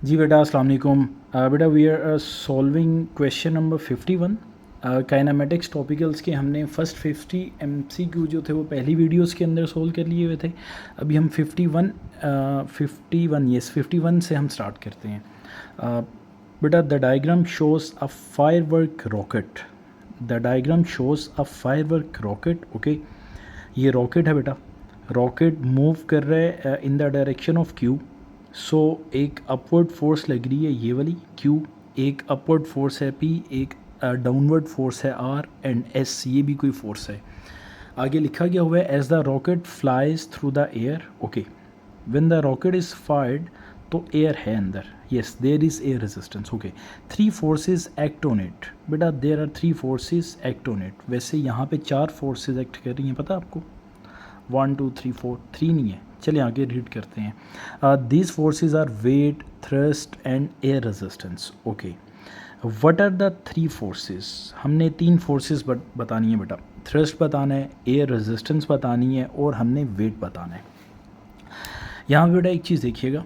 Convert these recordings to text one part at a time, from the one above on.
जी बेटा अस्सलाम वालेकुम। बेटा we are solving question number 51 kinematics topicals के। हमने फर्स्ट 50 एमसीक्यू जो थे वो पहली वीडियोस के अंदर सोल्व कर लिए हुए थे। अभी हम 51 से हम स्टार्ट करते हैं। बेटा the diagram shows a firework rocket. The diagram shows a firework rocket. Okay, ये रॉकेट है बेटा। रॉकेट मूव कर रहा है in the direction of Q. So एक अपवर्ड फोर्स लग रही है ये वाली क्यू, एक अपवर्ड फोर्स है पी, एक डाउनवर्ड फोर्स है आर एंड एस, ये भी कोई फोर्स है। आगे लिखा गया हुआ है as the rocket flies through the air. Okay, when the rocket is fired तो एयर है अंदर। Yes, there is air resistance. Okay, three forces act on it. बेटा there are three forces act on it. वैसे यहाँ पे चार forces act कर रही हैं, पता आपको? 1 2 3 4, थ्री नहीं है। चलिए आगे रीड करते हैं। These forces are weight, thrust and air resistance. Okay, what are the three forces? हमने तीन फोर्सेस बतानी है बेटा। थ्रस्ट बताना है, एयर रेजिस्टेंस बतानी है और हमने वेट बताना है। यहाँ पे बेटा एक चीज़ देखिएगा,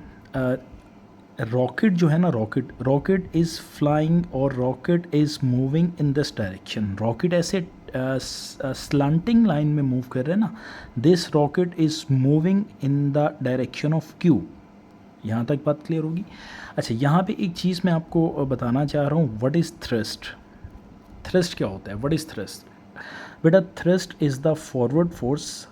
रॉकेट जो है ना, रॉकेट इज़ फ्लाइंग और rocket is moving in this direction. Rocket ऐसे स्लैंटिंग लाइन में मूव कर रहे हैं ना। This rocket is moving in the direction of Q. यहाँ तक बात क्लियर होगी? अच्छा, यहाँ पे एक चीज़ मैं आपको बताना चाह रहा हूँ, व्हाट इज़ थ्रस्ट? थ्रस्ट क्या होता है? What is thrust? बेटा thrust is the forward force.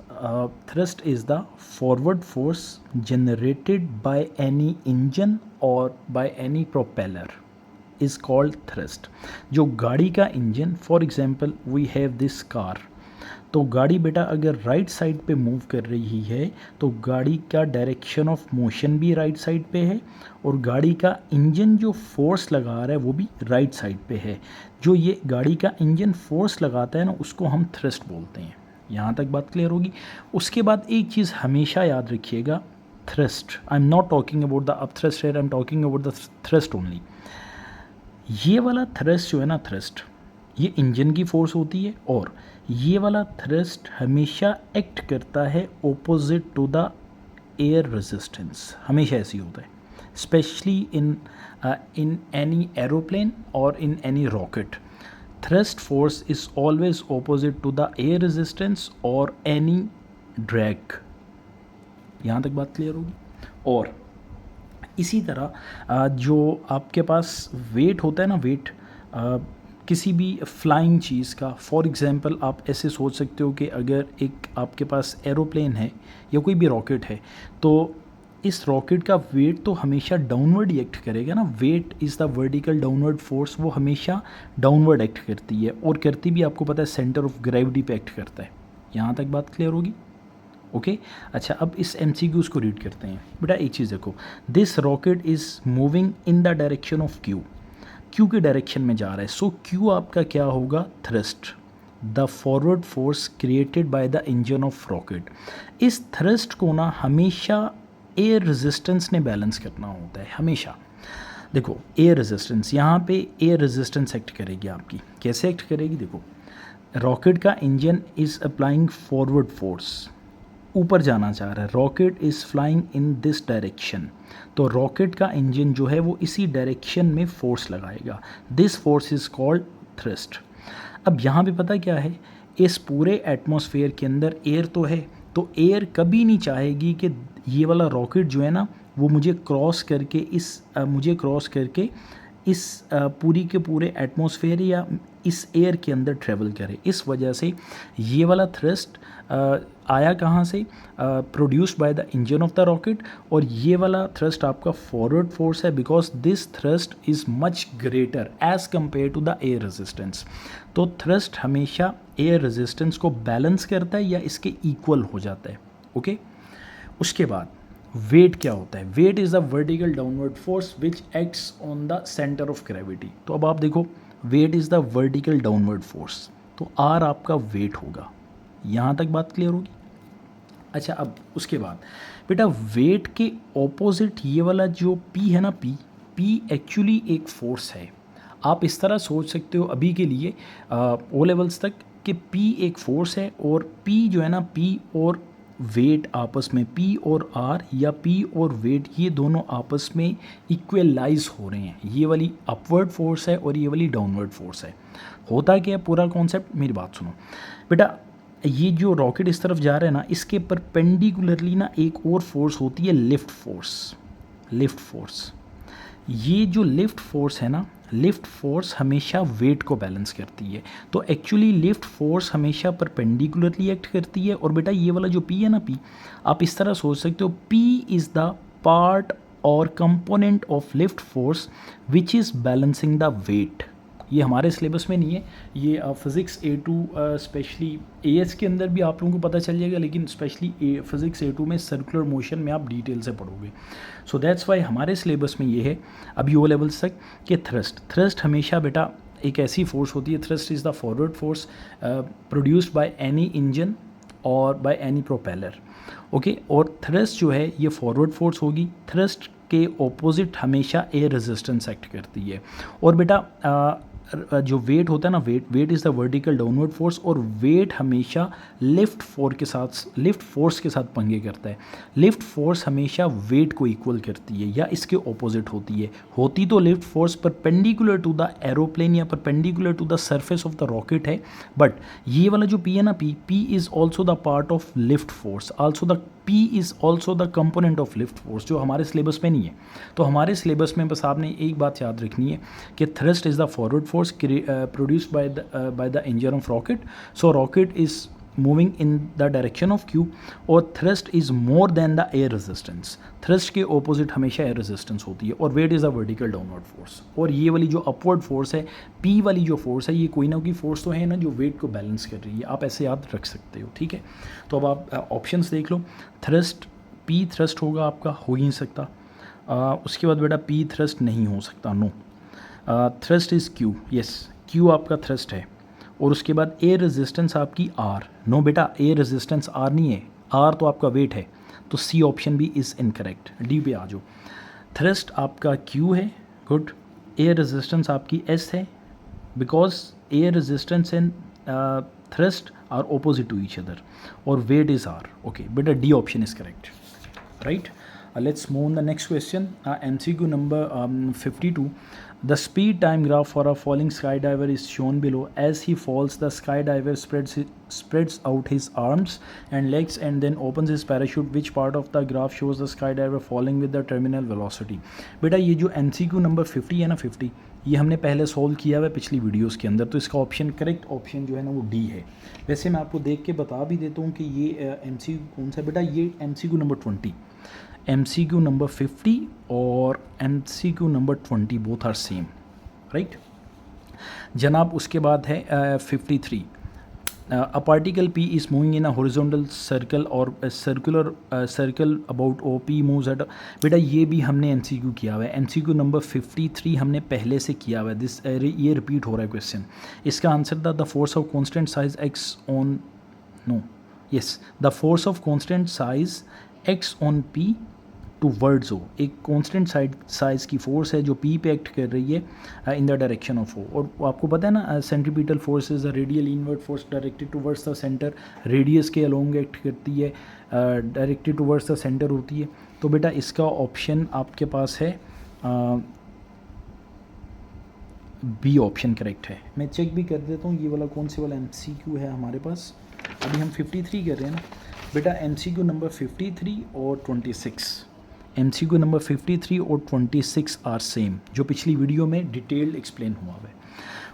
Thrust is the forward force generated by any engine और by any propeller is called thrust. जो गाड़ी का engine, for example we have this car, तो गाड़ी बेटा अगर राइट साइड पे मूव कर रही है तो गाड़ी का डायरेक्शन ऑफ मोशन भी राइट साइड पे है और गाड़ी का इंजन जो फोर्स लगा रहा है वो भी राइट साइड पे है। जो ये गाड़ी का इंजन फोर्स लगाता है ना, उसको हम थ्रस्ट बोलते हैं। यहाँ तक बात क्लियर होगी? उसके बाद एक चीज़ हमेशा याद रखिएगा, thrust, I am not talking about the up thrust here, I am talking about the thrust only. ये वाला थ्रस्ट जो है ना, थ्रस्ट ये इंजन की फोर्स होती है और ये वाला थ्रस्ट हमेशा एक्ट करता है opposite to the air resistance. हमेशा ऐसे ही होता है, स्पेशली इन एनी एरोप्लेन और in any rocket. Thrust force is always opposite to the air resistance और एनी ड्रैग। यहाँ तक बात क्लियर होगी? और इसी तरह जो आपके पास वेट होता है ना, वेट किसी भी फ्लाइंग चीज़ का, फॉर एग्ज़ाम्पल आप ऐसे सोच सकते हो कि अगर एक आपके पास एरोप्लेन है या कोई भी रॉकेट है, तो इस रॉकेट का वेट तो हमेशा डाउनवर्ड ही एक्ट करेगा ना। Weight is the vertical downward force, वो हमेशा डाउनवर्ड एक्ट करती है और करती भी आपको पता है सेंटर ऑफ ग्रेविटी पे एक्ट करता है। यहाँ तक बात क्लियर होगी? ओके, अच्छा अब इस एमसीक्यूज़ को रीड करते हैं। बेटा एक चीज़ देखो, this rocket is moving in the direction of Q. Q के डायरेक्शन में जा रहा है। सो क्यू आपका क्या होगा? Thrust, the forward force created by the engine of rocket. इस थ्रस्ट को ना हमेशा एयर रेजिस्टेंस ने बैलेंस करना होता है, हमेशा। देखो एयर रेजिस्टेंस, यहाँ पे एयर रेजिस्टेंस एक्ट करेगी आपकी। कैसे एक्ट करेगी? देखो, रॉकेट का engine is applying forward force, ऊपर जाना चाह रहा है। Rocket is flying in this direction, तो रॉकेट का इंजन जो है वो इसी डायरेक्शन में फोर्स लगाएगा। This force is called thrust. अब यहाँ पे पता क्या है, इस पूरे एटमॉस्फेयर के अंदर एयर तो है, तो एयर कभी नहीं चाहेगी कि ये वाला रॉकेट जो है ना वो मुझे क्रॉस करके इस पूरी के पूरे एटमॉस्फेयर या इस एयर के अंदर ट्रेवल करे। इस वजह से ये वाला थ्रस्ट आया कहाँ से? Produced by the engine of the rocket. और ये वाला थ्रस्ट आपका फॉरवर्ड फोर्स है, because this thrust is much greater as compare to the air resistance. तो थ्रस्ट हमेशा एयर रेजिस्टेंस को बैलेंस करता है या इसके इक्वल हो जाता है। ओके, उसके बाद वेट क्या होता है? Weight is the vertical downward force which acts on the centre of gravity. तो अब आप देखो, weight is the vertical downward force, तो आर आपका वेट होगा। यहाँ तक बात क्लियर होगी? अच्छा, अब उसके बाद बेटा वेट के ऑपोजिट ये वाला जो पी है ना, पी एक्चुअली एक फोर्स है। आप इस तरह सोच सकते हो अभी के लिए ओ लेवल्स तक कि पी एक फोर्स है और पी जो है ना, पी और वेट आपस में P और R या P और वेट ये दोनों आपस में इक्वलाइज हो रहे हैं। ये वाली अपवर्ड फोर्स है और ये वाली डाउनवर्ड फोर्स है। होता क्या है पूरा कॉन्सेप्ट, मेरी बात सुनो बेटा। ये जो रॉकेट इस तरफ जा रहा है ना, इसके परपेंडिकुलरली ना एक और फोर्स होती है लिफ्ट फोर्स। लिफ्ट फोर्स, ये जो लिफ्ट फोर्स है ना, लिफ्ट फोर्स हमेशा वेट को बैलेंस करती है। तो एक्चुअली लिफ्ट फोर्स हमेशा परपेंडिकुलरली एक्ट करती है। और बेटा ये वाला जो P है ना, P आप इस तरह सोच सकते हो, P इज़ द पार्ट और component of lift force which is balancing the weight. ये हमारे सिलेबस में नहीं है, ये फिज़िक्स A2 स्पेशली AS के अंदर भी आप लोगों को पता चल जाएगा, लेकिन स्पेशली फिज़िक्स A2 में सर्कुलर मोशन में आप डिटेल से पढ़ोगे। सो दैट्स वाई हमारे सिलेबस में ये है अभी ओ लेवल्स तक कि थ्रस्ट हमेशा बेटा एक ऐसी फोर्स होती है। Thrust is the forward force produced by any engine और बाय एनी प्रोपेलर, ओके। और थ्रस्ट जो है ये फॉरवर्ड फोर्स होगी। थ्रस्ट के ऑपोजिट हमेशा एयर रेजिस्टेंस एक्ट करती है। और बेटा जो वेट होता है ना, weight is the vertical downward force, और वेट हमेशा लिफ्ट फोर्स के साथ पंगे करता है। लिफ्ट फोर्स हमेशा वेट को इक्वल करती है या इसके ऑपोजिट होती तो lift force perpendicular to the aeroplane या perpendicular to the surface of the rocket है। बट ये वाला जो P है ना, P is also the part of lift force, P is also the component of lift force, जो हमारे syllabus में नहीं है। तो हमारे सिलेबस में बस आपने एक बात याद रखनी है कि thrust is the forward force produced by the engine of rocket. So rocket is moving in the direction of Q, और thrust is more than the air resistance. Thrust के ऑपोजिट हमेशा एयर रेजिस्टेंस होती है। और weight is the vertical downward force. और ये वाली जो अपवर्ड फोर्स है, P वाली जो फोर्स है, ये कोई ना कोई फोर्स तो है ना जो वेट को बैलेंस कर रही है। आप ऐसे याद रख सकते हो, ठीक है। तो अब आप ऑप्शंस देख लो। थ्रस्ट, P थ्रस्ट होगा आपका, हो ही नहीं सकता। उसके बाद बेटा P थ्रस्ट नहीं हो सकता, no. Thrust is Q, yes, Q आपका थ्रस्ट है। और उसके बाद एयर रेजिस्टेंस आपकी R, नो बेटा, एयर रेजिस्टेंस R नहीं है, R तो आपका वेट है। तो C ऑप्शन भी इज़ इनकरेक्ट। D पे आ जाओ। थ्रस्ट आपका Q है, गुड। एयर रेजिस्टेंस आपकी S है, because air resistance and thrust are opposite to each other. और वेट इज़ R, ओके बेटा, D option is correct, right. Let's move on the next question. MCQ number 52. The speed time graph for a falling skydiver is shown below. As he falls, the skydiver spreads out his arms and legs and then opens his parachute. Which part of the graph shows the skydiver falling with the terminal velocity? बेटा ये जो MCQ number 50 है ना, 50, ये हमने पहले solve किया हुआ है पिछली वीडियोस के अंदर। तो इसका ऑप्शन, करेक्ट ऑप्शन जो है ना, वो D है। वैसे मैं आपको देख के बता भी देता हूँ कि ये MCQ कौन सा बेटा, ये MCQ नंबर 20, MCQ नंबर 50 और MCQ number 20 both are same, right जनाब। उसके बाद है 53, a particle P is moving in a horizontal circle और circular circle about O, P moves at, बेटा ये भी हमने MCQ किया हुआ है। MCQ नंबर 53 हमने पहले से किया हुआ है। ये रिपीट हो रहा है क्वेश्चन। इसका आंसर था the force of constant size X on, no, yes, the force of constant size X on P towards हो। एक कॉन्स्टेंट साइज की फोर्स है जो P पे एक्ट कर रही है in the direction of O। और आपको पता है ना, centripetal force is the radial inward force directed towards the centre, radius के अलोंग एक्ट करती है, डायरेक्टेड टुवर्ड्स द सेंटर होती है। तो बेटा इसका ऑप्शन आपके पास है B ऑप्शन करेक्ट है। मैं चेक भी कर देता हूँ ये वाला कौन से वाला MCQ है हमारे पास। अभी हम 53 कर रहे हैं ना बेटा, MCQ नंबर 53 और 26, MCQ नंबर 53 और 26 आर सेम, जो पिछली वीडियो में डिटेल्ड एक्सप्लेन हुआ है।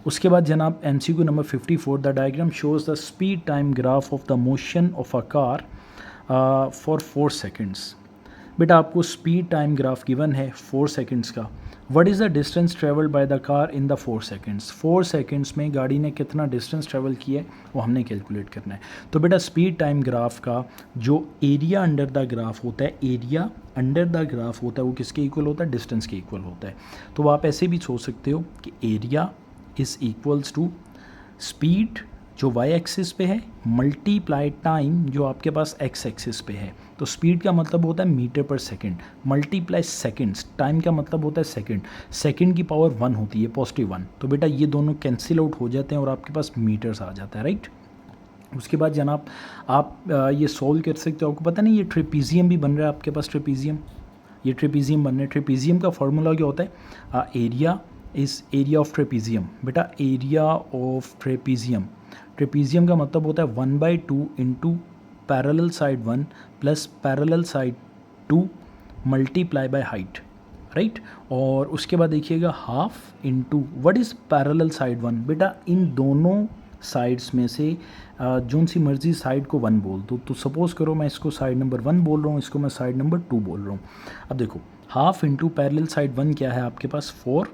उसके बाद जनाब MCQ number 54, the diagram shows the speed time graph of the motion of a car for 4 seconds. बेटा आपको स्पीड टाइम ग्राफ गिवन है 4 सेकेंड्स का। What is the distance travelled by the car in the 4 seconds. 4 seconds में गाड़ी ने कितना distance travel किया है वो हमने कैलकुलेट करना है। तो बेटा स्पीड टाइम ग्राफ का जो एरिया अंडर द ग्राफ होता है, एरिया अंडर द ग्राफ होता है, वो किसके इक्वल होता है, डिस्टेंस के इक्वल होता है। तो आप ऐसे भी सोच सकते हो कि area is equals to speed जो y एक्सिस पे है मल्टीप्लाई टाइम जो आपके पास x एक्सिस पे है। तो स्पीड का मतलब होता है metre per second multiply seconds, time का मतलब होता है सेकंड, सेकंड की पावर 1 होती है, +1। तो बेटा ये दोनों कैंसिल आउट हो जाते हैं और आपके पास मीटर्स आ जाता है, राइट। उसके बाद जनाब आप ये सॉल्व कर सकते हो। आपको पता नहीं ये ट्रेपीजियम भी बन रहा है आपके पास, ट्रेपीजियम, ये ट्रेपीजियम बन रहा है। ट्रेपीजियम का फार्मूला क्या होता है? Area is area of trapezium. बेटा एरिया ऑफ ट्रेपीजियम, ट्रेपीजियम का मतलब होता है 1/2 into parallel side 1 plus parallel side 2 multiply by height, right. और उसके बाद देखिएगा half into what is parallel side 1। बेटा इन दोनों साइड्स में से जोन सी मर्जी साइड को 1 बोल दो। तो सपोज़ करो मैं इसको साइड नंबर 1 बोल रहा हूँ, इसको मैं साइड नंबर 2 बोल रहा हूँ। अब देखो हाफ इंटू पैरेलल साइड 1 क्या है आपके पास 4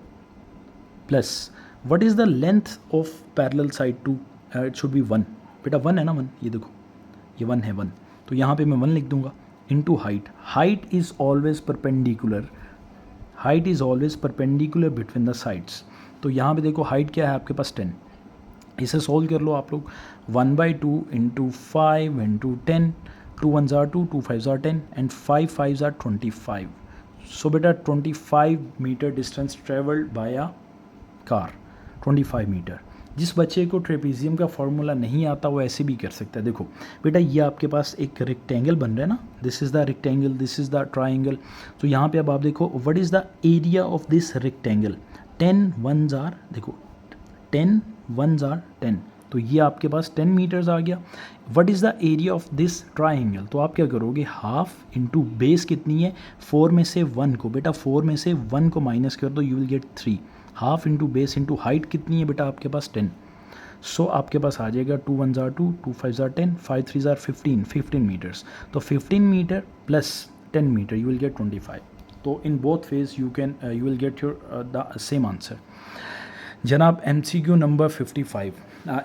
plus what is the length of parallel side 2, it should be 1। बेटा 1 है ना, 1, ये देखो ये 1 है 1, तो यहाँ पे मैं 1 लिख दूंगा into height. Height is always perpendicular, height is always perpendicular between the sides. तो यहाँ पे देखो हाइट क्या है आपके पास 10। इसे सॉल्व कर लो आप लोग, 1/2 इंटू 5 इंटू 10, 2 1 ज़ार 2, 2 5 ज़ार 10 एंड 5 5 ज़ार 25। सो बेटा 25 metre distance travelled by a car, 25 metre. जिस बच्चे को ट्रेपीजियम का फॉर्मूला नहीं आता वो ऐसे भी कर सकता है। देखो बेटा ये आपके पास एक रेक्टेंगल बन रहा है ना, this is the rectangle, this is the triangle. तो यहाँ पे अब आप देखो what is the area of this rectangle, 10 1 ज़ार, देखो 10 1 ज़ार 10, तो ये आपके पास 10 मीटर्स आ गया। What is the area of this triangle, तो आप क्या करोगे हाफ इंटू बेस कितनी है 4 में से 1 को, बेटा 4 में से 1 को माइनस कर दो, you will gate 3। Half into base into height कितनी है बेटा आपके पास 10। सो आपके पास आ जाएगा 2 1 ज़ार 2, 2 5 ज़ार 10, 5 3 ज़ार 15, 15 मीटर्स। तो 15 metre plus 10 metre you will get 25। तो in both phase you will get your the same answer. जनाब MCQ number 55,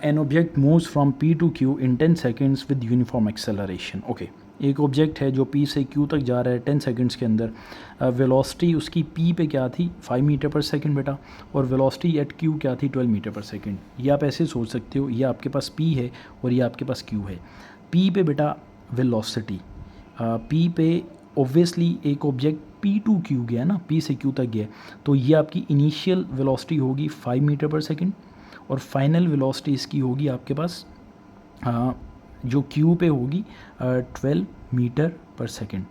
an object moves from P to Q in 10 seconds with uniform acceleration। Okay, एक object है जो P से Q तक जा रहा है 10 सेकंड्स के अंदर। वेलोसिटी उसकी P पे क्या थी 5 मीटर पर सेकंड बेटा, और वेलोसिटी एट Q क्या थी 12 मीटर पर सेकंड। ये आप ऐसे सोच सकते हो, ये आपके पास P है और ये आपके पास Q है। P पे बेटा वेलोसिटी, P पे ऑब्वियसली एक ऑब्जेक्ट P to Q गया ना, P से Q तक गया, तो ये आपकी इनिशियल वेलोसिटी होगी 5 मीटर पर सेकंड और फाइनल वेलोसिटी इसकी होगी आपके पास जो Q पे होगी 12 मीटर पर सेकंड।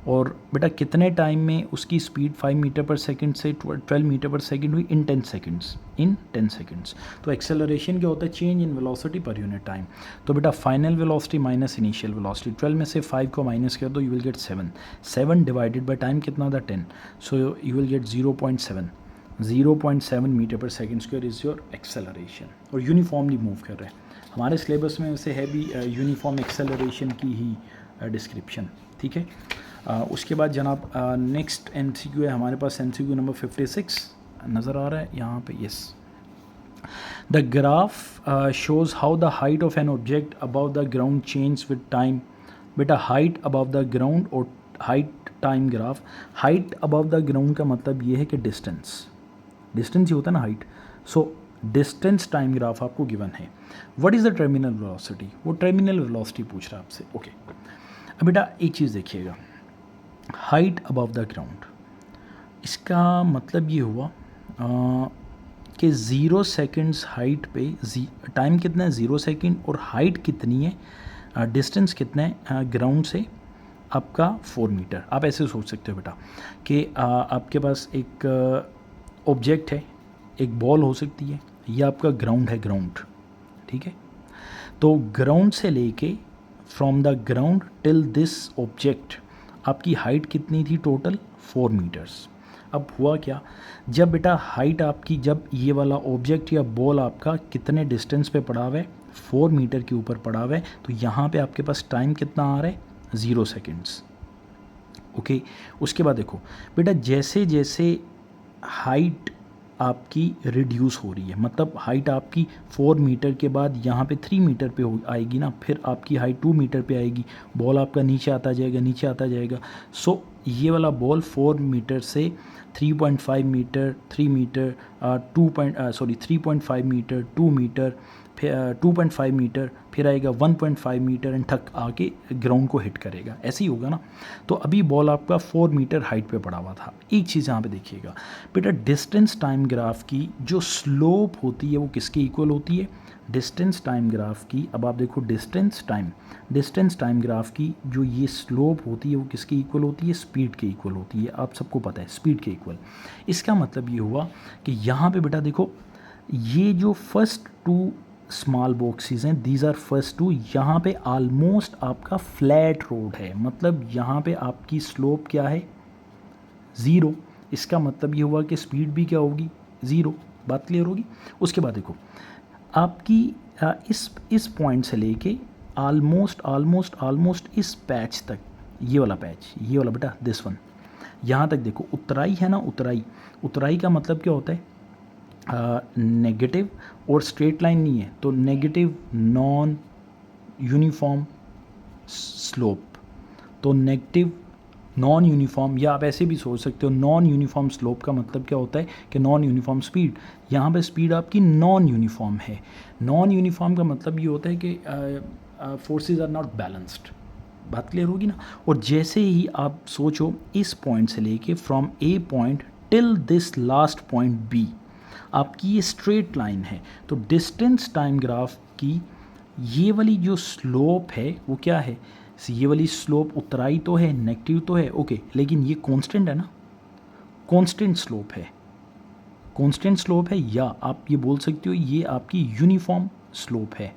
और बेटा कितने टाइम में उसकी स्पीड 5 मीटर पर सेकंड से 12 मीटर पर सेकंड हुई, इन 10 सेकंड्स, इन 10 सेकंड्स। तो एक्सेलरेशन क्या होता है, change in velocity per unit time. तो बेटा final velocity minus initial velocity, 12 में से 5 को माइनस कर दो, you will get 7, 7 divided by time कितना था 10, so you will get 0.7 metre per second square is your acceleration. और यूनिफॉर्मली मूव कर रहे हैं, हमारे सिलेबस में वैसे है भी यूनिफॉर्म एक्सेलरेशन की ही डिस्क्रिप्शन, ठीक है। उसके बाद जनाब नेक्स्ट MCQ है हमारे पास, MCQ नंबर 56 नज़र आ रहा है यहाँ पे, yes. The graph shows how the height of an object above the ground change with time. बेटा हाइट अबव द ग्राउंड और height time graph. Height above the ground का मतलब ये है कि डिस्टेंस, डिस्टेंस ही होता है ना height. So distance time graph आपको गिवन है। What is the terminal velocity, वो टर्मिनल वेलोसिटी पूछ रहा है आपसे। ओके, अब बेटा एक चीज़ देखिएगा, हाइट अबव द ग्राउंड, इसका मतलब ये हुआ कि 0 सेकेंड्स हाइट पे टाइम कितना है 0 सेकेंड, और हाइट कितनी है डिस्टेंस कितना है ग्राउंड से आपका 4 मीटर। आप ऐसे सोच सकते हो बेटा कि आपके पास एक ऑब्जेक्ट है, एक बॉल हो सकती है, ये आपका ग्राउंड है, ग्राउंड, ठीक है। तो ग्राउंड से लेके from the ground till this object आपकी हाइट कितनी थी टोटल 4 मीटर्स। अब हुआ क्या, जब बेटा हाइट आपकी, जब ये वाला ऑब्जेक्ट या बॉल आपका कितने डिस्टेंस पे पड़ा हुआ है 4 मीटर के ऊपर पड़ा हुआ है, तो यहाँ पे आपके पास टाइम कितना आ रहा है 0 सेकेंड्स। ओके, उसके बाद देखो बेटा जैसे जैसे हाइट आपकी रिड्यूस हो रही है, मतलब हाइट आपकी 4 मीटर के बाद यहाँ पे 3 मीटर पे आएगी ना, फिर आपकी हाइट 2 मीटर पे आएगी, बॉल आपका नीचे आता जाएगा, नीचे आता जाएगा। सो ये वाला बॉल 4 मीटर से 3.5 मीटर, 3 मीटर 3.5 मीटर, 2 मीटर, फिर 2.5 मीटर, फिर आएगा 1.5 मीटर एंड ठक आके ग्राउंड को हिट करेगा, ऐसे ही होगा ना। तो अभी बॉल आपका 4 मीटर हाइट पे पड़ा हुआ था। एक चीज़ यहाँ पे देखिएगा बेटा, डिस्टेंस टाइम ग्राफ की जो स्लोप होती है वो किसके इक्वल होती है? डिस्टेंस टाइम ग्राफ की, अब आप देखो डिस्टेंस टाइम ग्राफ की जो ये स्लोप होती है वो किसके इक्वल होती है? स्पीड के इक्वल होती है। आप सबको पता है स्पीड के इक्वल। इसका मतलब ये हुआ कि यहाँ पे बेटा देखो, ये जो फर्स्ट टू स्मॉल बॉक्सेस हैं, दीज आर फर्स्ट टू, यहाँ पे ऑलमोस्ट आपका फ्लैट रोड है, मतलब यहाँ पे आपकी स्लोप क्या है? ज़ीरो। इसका मतलब ये हुआ कि स्पीड भी क्या होगी? ज़ीरो। बात क्लियर होगी? उसके बाद देखो आपकी इस पॉइंट से लेके ऑलमोस्ट इस पैच तक, ये वाला पैच, ये वाला बेटा दिस वन, यहाँ तक देखो उतराई है ना, उतराई का मतलब क्या होता है? नेगेटिव, और स्ट्रेट लाइन नहीं है तो नेगेटिव नॉन यूनिफॉर्म स्लोप। तो नेगेटिव नॉन यूनिफॉर्म, या आप ऐसे भी सोच सकते हो नॉन यूनिफॉर्म स्लोप का मतलब क्या होता है कि नॉन यूनिफॉर्म स्पीड। यहाँ पे स्पीड आपकी नॉन यूनिफॉर्म है। नॉन यूनिफॉर्म का मतलब ये होता है कि फोर्सेस आर नॉट बैलेंस्ड। बात क्लियर होगी ना। और जैसे ही आप सोचो इस पॉइंट से लेके from A point till this last point B, आपकी ये स्ट्रेट लाइन है। तो डिस्टेंस टाइम ग्राफ की ये वाली जो स्लोप है वो क्या है? ये वाली स्लोप उतराई तो है, नेगेटिव तो है, ओके, लेकिन ये कांस्टेंट है ना, कांस्टेंट स्लोप है, कांस्टेंट स्लोप है, या आप ये बोल सकते हो ये आपकी यूनिफॉर्म स्लोप है।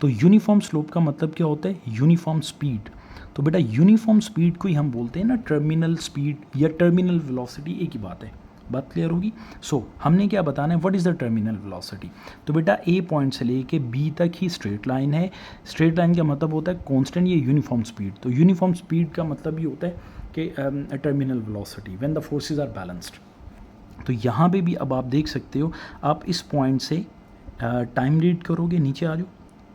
तो यूनिफॉर्म स्लोप का मतलब क्या होता है? Uniform speed. तो बेटा यूनिफॉर्म स्पीड को ही हम बोलते हैं ना टर्मिनल स्पीड या टर्मिनल वेलोसिटी, एक ही बात है। बात क्लियर होगी? हमने क्या बताना है, what is the terminal velocity. तो बेटा ए पॉइंट से लेके बी तक ही स्ट्रेट लाइन है। स्ट्रेट लाइन का मतलब होता है कांस्टेंट, ये यूनिफॉर्म स्पीड। तो यूनिफॉर्म स्पीड का मतलब ये होता है कि terminal velocity when the forces are balanced. तो यहाँ पे भी अब आप देख सकते हो, आप इस पॉइंट से टाइम रीड करोगे, नीचे आ जाओ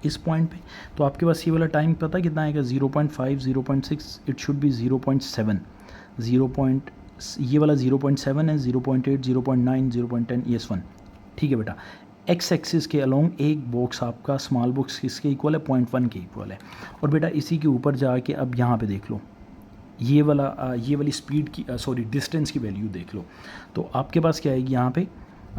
इस पॉइंट पे, तो आपके पास ये वाला टाइम पता कितना आएगा? 0.5, 0.6, इट शुड बी 0.7, ये वाला 0.7 है, 0.8, 0.9, 0.10, यस 1। ठीक है बेटा। एक्स एक्सिस के अलोंग एक बॉक्स आपका स्मॉल बॉक्स किसके इक्वल है? 0.1 के इक्वल है। और बेटा इसी के ऊपर जाके अब यहाँ पे देख लो, ये वाली स्पीड की डिस्टेंस की वैल्यू देख लो। तो आपके पास क्या आएगी यहाँ पे?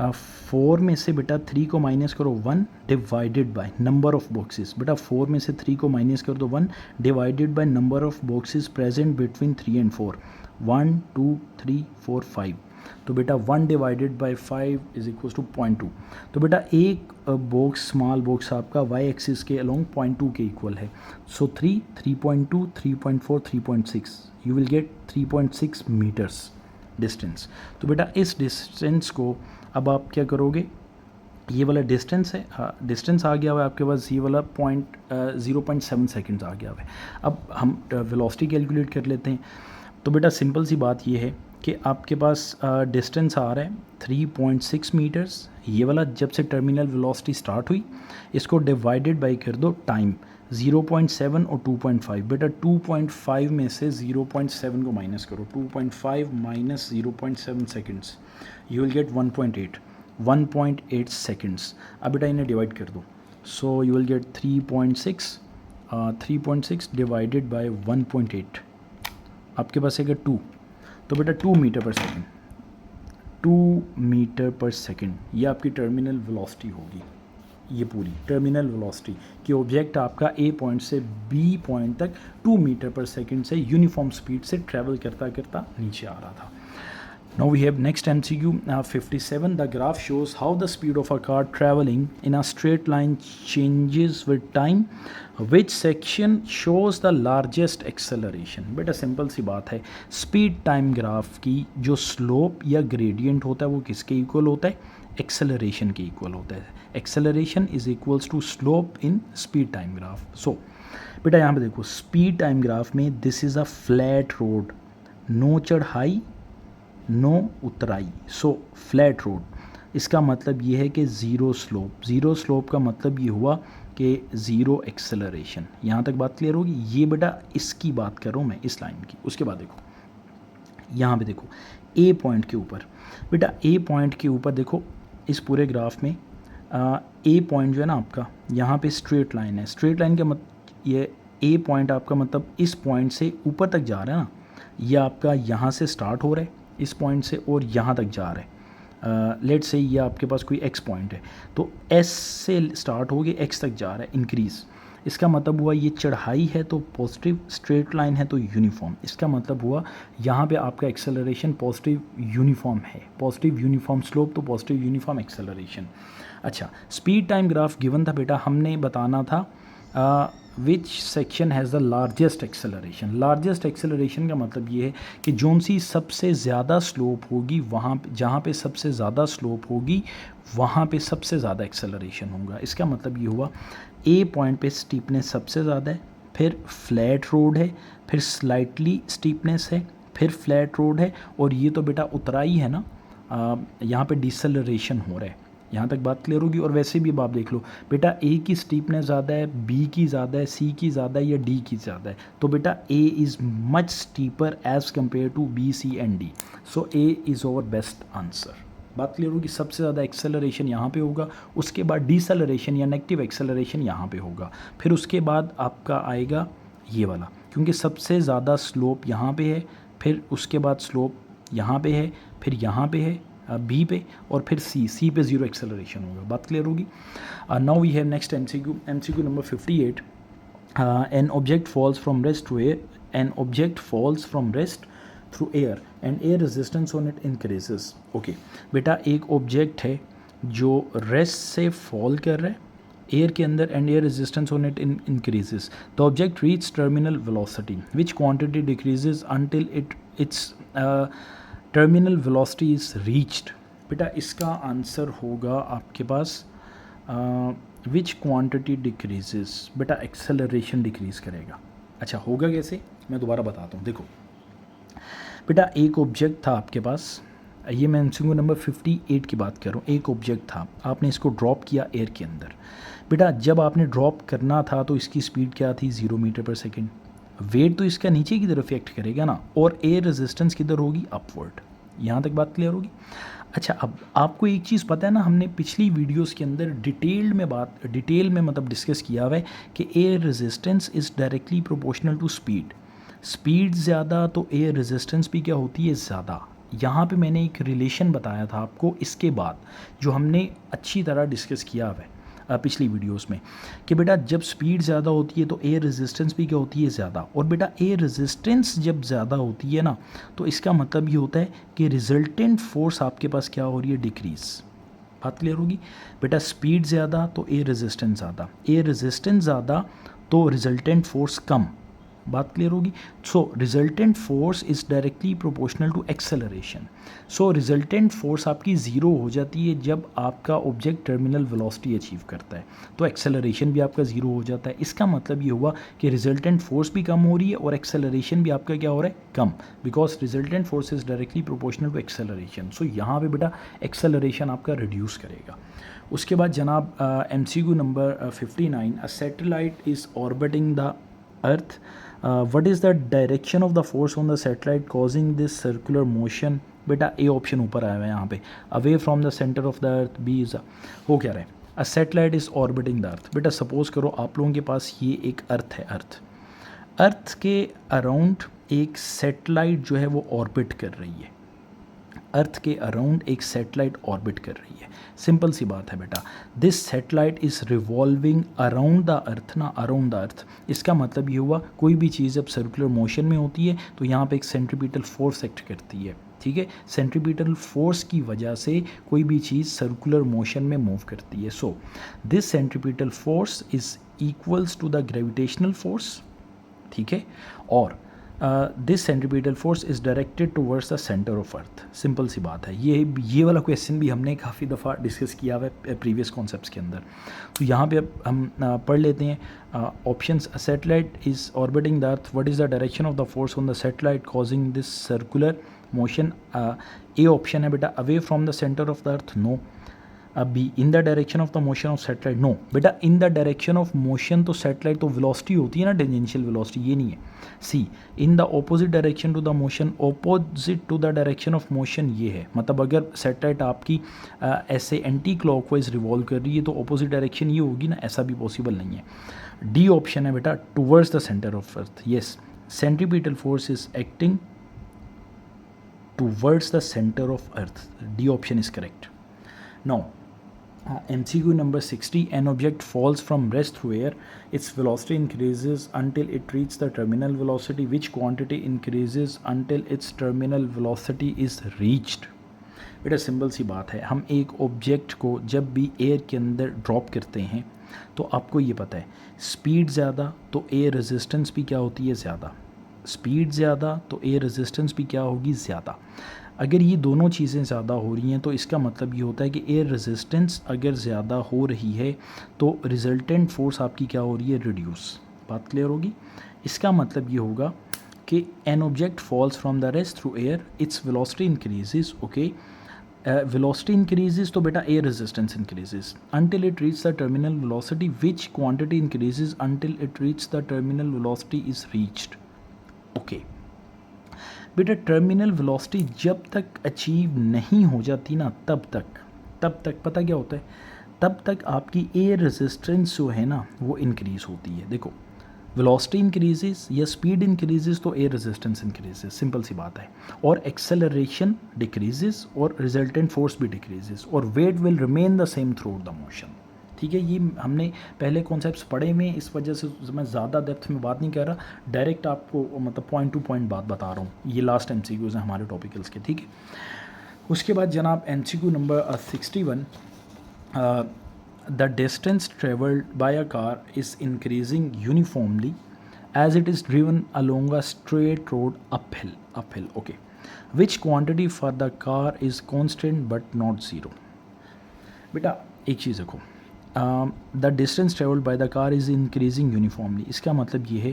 4 में से बेटा 3 को माइनस करो 1 divided by number of boxes. बेटा 4 में से 3 को माइनस कर दो 1 divided by number of boxes present between 3 and 4, 1 2 3 4 5। तो बेटा 1 divided by 5 is equal to 0.2। तो बेटा एक बॉक्स स्मॉल बॉक्स आपका वाई एक्सिस के अलोंग 0.2 के इक्वल है। So 3, 3.2, 3.4, 3.6, you will get 3.6 metres distance. तो बेटा इस डिस्टेंस को अब आप क्या करोगे, ये वाला डिस्टेंस है, हाँ डिस्टेंस आ गया हुआ है आपके पास, ये वाला 0.7 सेकेंड्स आ गया हुआ है। अब हम वेलोसिटी कैलकुलेट कर लेते हैं। तो बेटा सिंपल सी बात ये है कि आपके पास डिस्टेंस आ रहा है 3.6 मीटर्स, ये वाला जब से टर्मिनल वेलोसिटी स्टार्ट हुई, इसको डिवाइडेड बाई कर दो टाइम 0.7 और 2.5। बेटा 2.5 में से 0.7 को माइनस करो, 2.5 minus 0.7 seconds, you will gate 1.8 seconds. अब बेटा इन्हें डिवाइड कर दो, सो you will get 3.6 divided by 1.8, आपके पास है 2। तो बेटा 2 metre per second, 2 metre per second ये आपकी टर्मिनल वेलोसिटी होगी। ये पूरी टर्मिनल वेलोसिटी कि ऑब्जेक्ट आपका ए पॉइंट से बी पॉइंट तक 2 मीटर पर सेकेंड से यूनिफॉर्म स्पीड से ट्रैवल करता करता नीचे आ रहा था। Now we have next MCQ 57. The graph shows how the speed of a car traveling in a straight line changes with time. Which section shows the largest acceleration? बेटा simple सी बात है, स्पीड टाइम ग्राफ की जो slope या gradient होता है वो किसके इक्वल होता है? एक्सेलरेशन के इक्वल होता है। Acceleration is equals to slope in speed time graph. So बेटा यहाँ पे देखो स्पीड टाइम ग्राफ में this is a flat road, no चढ़ाई नो उतराई, सो फ्लैट रोड। इसका मतलब ये है कि ज़ीरो स्लोप। ज़ीरो स्लोप का मतलब ये हुआ कि ज़ीरो एक्सेलरेशन। यहाँ तक बात क्लियर होगी? ये बेटा इसकी बात कर रहा हूँ मैं, इस लाइन की। उसके बाद देखो यहाँ पे देखो ए पॉइंट के ऊपर, बेटा ए पॉइंट के ऊपर देखो इस पूरे ग्राफ में ए पॉइंट जो है ना आपका, यहाँ पे स्ट्रेट लाइन है, स्ट्रेट लाइन का ये ए पॉइंट आपका मतलब इस पॉइंट से ऊपर तक जा रहा है ना, ये आपका यहाँ से स्टार्ट हो रहा है इस पॉइंट से और यहाँ तक जा रहा है। लेट से ये आपके पास कोई एक्स पॉइंट है, तो एस से स्टार्ट हो के एक्स तक जा रहा है इंक्रीज़। इसका मतलब हुआ ये चढ़ाई है तो पॉजिटिव, स्ट्रेट लाइन है तो यूनिफॉर्म। इसका मतलब हुआ यहाँ पे आपका एक्सेलरेशन पॉजिटिव यूनिफॉर्म है, पॉजिटिव यूनिफॉर्म स्लोप तो पॉजिटिव यूनिफॉर्म एक्सेलरेशन। अच्छा, स्पीड टाइम ग्राफ गिवन था बेटा, हमने बताना था which section has the largest acceleration. Largest acceleration का मतलब ये है कि जोन सी सबसे ज़्यादा स्लोप होगी वहाँ जहाँ पे सबसे ज़्यादा स्लोप होगी वहाँ पे सबसे ज़्यादा एक्सेलरेशन होगा। इसका मतलब ये हुआ ए पॉइंट पे स्टीपनेस सबसे ज़्यादा है, फिर फ्लैट रोड है, फिर स्लाइटली स्टीपनेस है, फिर फ्लैट रोड है, और ये तो बेटा उतराई है ना, यहाँ पे डिसलरेशन हो रहा है। यहाँ तक बात क्लियर होगी। और वैसे भी अब आप देख लो बेटा, ए की स्टीपनेस ज़्यादा है, बी की ज़्यादा है, सी की ज़्यादा है या डी की ज़्यादा है, तो बेटा A is much steeper as compare to B, C and D. So A is our best answer. बात क्लियर होगी। सबसे ज़्यादा एक्सेलरेशन यहाँ पे होगा, उसके बाद डिसलरेशन या नेगेटिव एक्सेलरेशन यहाँ पे होगा, फिर उसके बाद आपका आएगा ये वाला, क्योंकि सबसे ज़्यादा स्लोप यहाँ पे है, फिर उसके बाद स्लोप यहाँ पे है, फिर यहाँ पे है बी पे, और फिर सी पे ज़ीरो एक्सेलरेशन होगा। बात क्लियर होगी। Now we have next MCQ number 58। An object falls from rest to air, an object falls from rest through air and air resistance on it increases. Okay बेटा, एक object है जो rest से fall कर रहा है air के अंदर and air resistance on it increases. The object reach terminal velocity which quantity decreases until it's terminal velocity is reached. बेटा इसका आंसर होगा आपके पास विच क्वांटिटी डिक्रीजेस। बेटा एक्सेलरेशन डिक्रीज़ करेगा। अच्छा होगा कैसे, मैं दोबारा बताता हूँ। देखो बेटा, एक ऑब्जेक्ट था आपके पास, ये मैं एमसीक्यू नंबर 58 की बात कर रहा हूँ। एक ऑब्जेक्ट था, आपने इसको ड्रॉप किया एयर के अंदर। बेटा जब आपने ड्रॉप करना था तो इसकी स्पीड क्या थी, 0 मीटर पर सेकेंड। वेट तो इसका नीचे की तरफ एक्ट करेगा ना, और एयर रेजिस्टेंस किधर होगी, अपवर्ड। यहाँ तक बात क्लियर होगी। अच्छा, अब आपको एक चीज़ पता है ना, हमने पिछली वीडियोस के अंदर डिटेल में मतलब डिस्कस किया हुआ है कि air resistance is directly proportional to speed. Speed ज़्यादा तो एयर रेजिस्टेंस भी क्या होती है, ज़्यादा। यहाँ पे मैंने एक रिलेशन बताया था आपको इसके बाद, जो हमने अच्छी तरह डिस्कस किया हुआ है पिछली वीडियोस में, कि बेटा जब स्पीड ज़्यादा होती है तो एयर रेजिस्टेंस भी क्या होती है, ज़्यादा। और बेटा एयर रेजिस्टेंस जब ज़्यादा होती है ना, तो इसका मतलब ये होता है कि रिजल्टेंट फोर्स आपके पास क्या हो रही है, डिक्रीज़। बात क्लियर होगी। बेटा स्पीड ज़्यादा तो एयर रेजिस्टेंस ज़्यादा, एयर रेजिस्टेंस ज़्यादा तो रिजल्टेंट फोर्स कम। बात क्लियर होगी। So resultant force is directly proportional to acceleration. So resultant force आपकी ज़ीरो हो जाती है जब आपका ऑब्जेक्ट टर्मिनल वेलोसिटी अचीव करता है, तो एक्सेलरेशन भी आपका ज़ीरो हो जाता है। इसका मतलब ये हुआ कि रिजल्टेंट फोर्स भी कम हो रही है और एक्सेलरेशन भी आपका क्या हो रहा है, कम, because resultant force is directly proportional to acceleration. So यहाँ पे बेटा एक्सेलरेशन आपका रिड्यूस करेगा। उसके बाद जनाब MCQ number 59, a satellite is orbiting the earth, what is the direction of the force on the satellite causing this circular motion। बेटा A option ऊपर आया हुआ है यहाँ पे, away from the centre of the earth, B is हो क्या रहा है, a satellite is orbiting the earth. बेटा सपोज करो आप लोगों के पास ये एक अर्थ है, अर्थ के अराउंड एक सैटेलाइट जो है वो ऑर्बिट कर रही है, अर्थ के अराउंड एक सैटेलाइट ऑर्बिट कर रही है। सिंपल सी बात है बेटा, this satellite is revolving around the earth ना, अराउंड द अर्थ। इसका मतलब ये हुआ कोई भी चीज़ जब सर्कुलर मोशन में होती है तो यहाँ पे एक सेंट्रीपिटल फोर्स एक्ट करती है, ठीक है। सेंट्रीपिटल फोर्स की वजह से कोई भी चीज़ सर्कुलर मोशन में मूव करती है। So this centripetal force is equals to the gravitational force, ठीक है, और this centripetal force is directed towards the centre of earth. Simple सी बात है। ये वाला क्वेश्चन भी हमने काफ़ी दफ़ा डिस्कस किया हुआ है प्रीवियस कॉन्सेप्ट्स के अंदर। तो यहाँ पे अब हम पढ़ लेते हैं options. A satellite is orbiting the earth, what is the direction of the force on the satellite causing this circular motion. A option है बेटा away from the centre of the earth, no. अब B in the direction of the motion of satellite, no बेटा in the direction of motion तो satellite तो velocity होती है ना, tangential velocity, ये नहीं है। C in the opposite direction to the motion, opposite to the direction of motion ये है, मतलब अगर सेटेलाइट आपकी ऐसे एंटी क्लॉकवाइज रिवॉल्व कर रही है तो ऑपोजिट डायरेक्शन ये होगी ना, ऐसा भी पॉसिबल नहीं है। डी ऑप्शन है बेटा towards the centre of earth, yes centripetal force is acting towards the centre of earth, D option is correct. Now MCQ number 60, an object falls from rest through air, its velocity increases until it reaches the terminal velocity, which quantity increases until its terminal velocity is reached? बेटा simple सी बात है, हम एक object को जब भी air के अंदर ड्रॉप करते हैं तो आपको ये पता है स्पीड ज़्यादा तो एयर रेजिस्टेंस भी क्या होती है ज़्यादा, स्पीड ज़्यादा तो एयर रेजिस्टेंस भी क्या होगी ज़्यादा। अगर ये दोनों चीज़ें ज़्यादा हो रही हैं तो इसका मतलब ये होता है कि एयर रेजिस्टेंस अगर ज़्यादा हो रही है तो रिजल्टेंट फोर्स आपकी क्या हो रही है, रिड्यूस। बात क्लियर होगी। इसका मतलब ये होगा कि N object falls from the rest through air, its velocity increases, okay velocity increases तो बेटा air resistance increases until it reaches the terminal velocity, which quantity increases until it reaches the terminal velocity is reached, okay बेटा terminal velocity जब तक achieve नहीं हो जाती ना तब तक पता क्या होता है, तब तक आपकी एयर रेजिस्टेंस जो है ना वो इंक्रीज़ होती है। देखो वेलोसिटी इंक्रीजेस या स्पीड इंक्रीजेस तो एयर रेजिस्टेंस इंक्रीजेस, सिंपल सी बात है, और एक्सेलरेशन डिक्रीजेस और रिजल्टेंट फोर्स भी डिक्रीजेस और weight will remain the same through the motion. ठीक है, ये हमने पहले कॉन्सेप्ट्स पढ़े में, इस वजह से मैं ज़्यादा डेप्थ में बात नहीं कर रहा, डायरेक्ट आपको मतलब पॉइंट टू पॉइंट बात बता रहा हूँ। ये लास्ट MCQs हैं हमारे टॉपिकल्स के, ठीक है। उसके बाद जनाब MCQ number 61, the distance travelled by a car is increasing uniformly as it is driven along a straight road uphill, okay, which quantity for the car is constant but not zero. बेटा एक चीज़ देखो, the distance travelled by the car is increasing uniformly, इसका मतलब ये है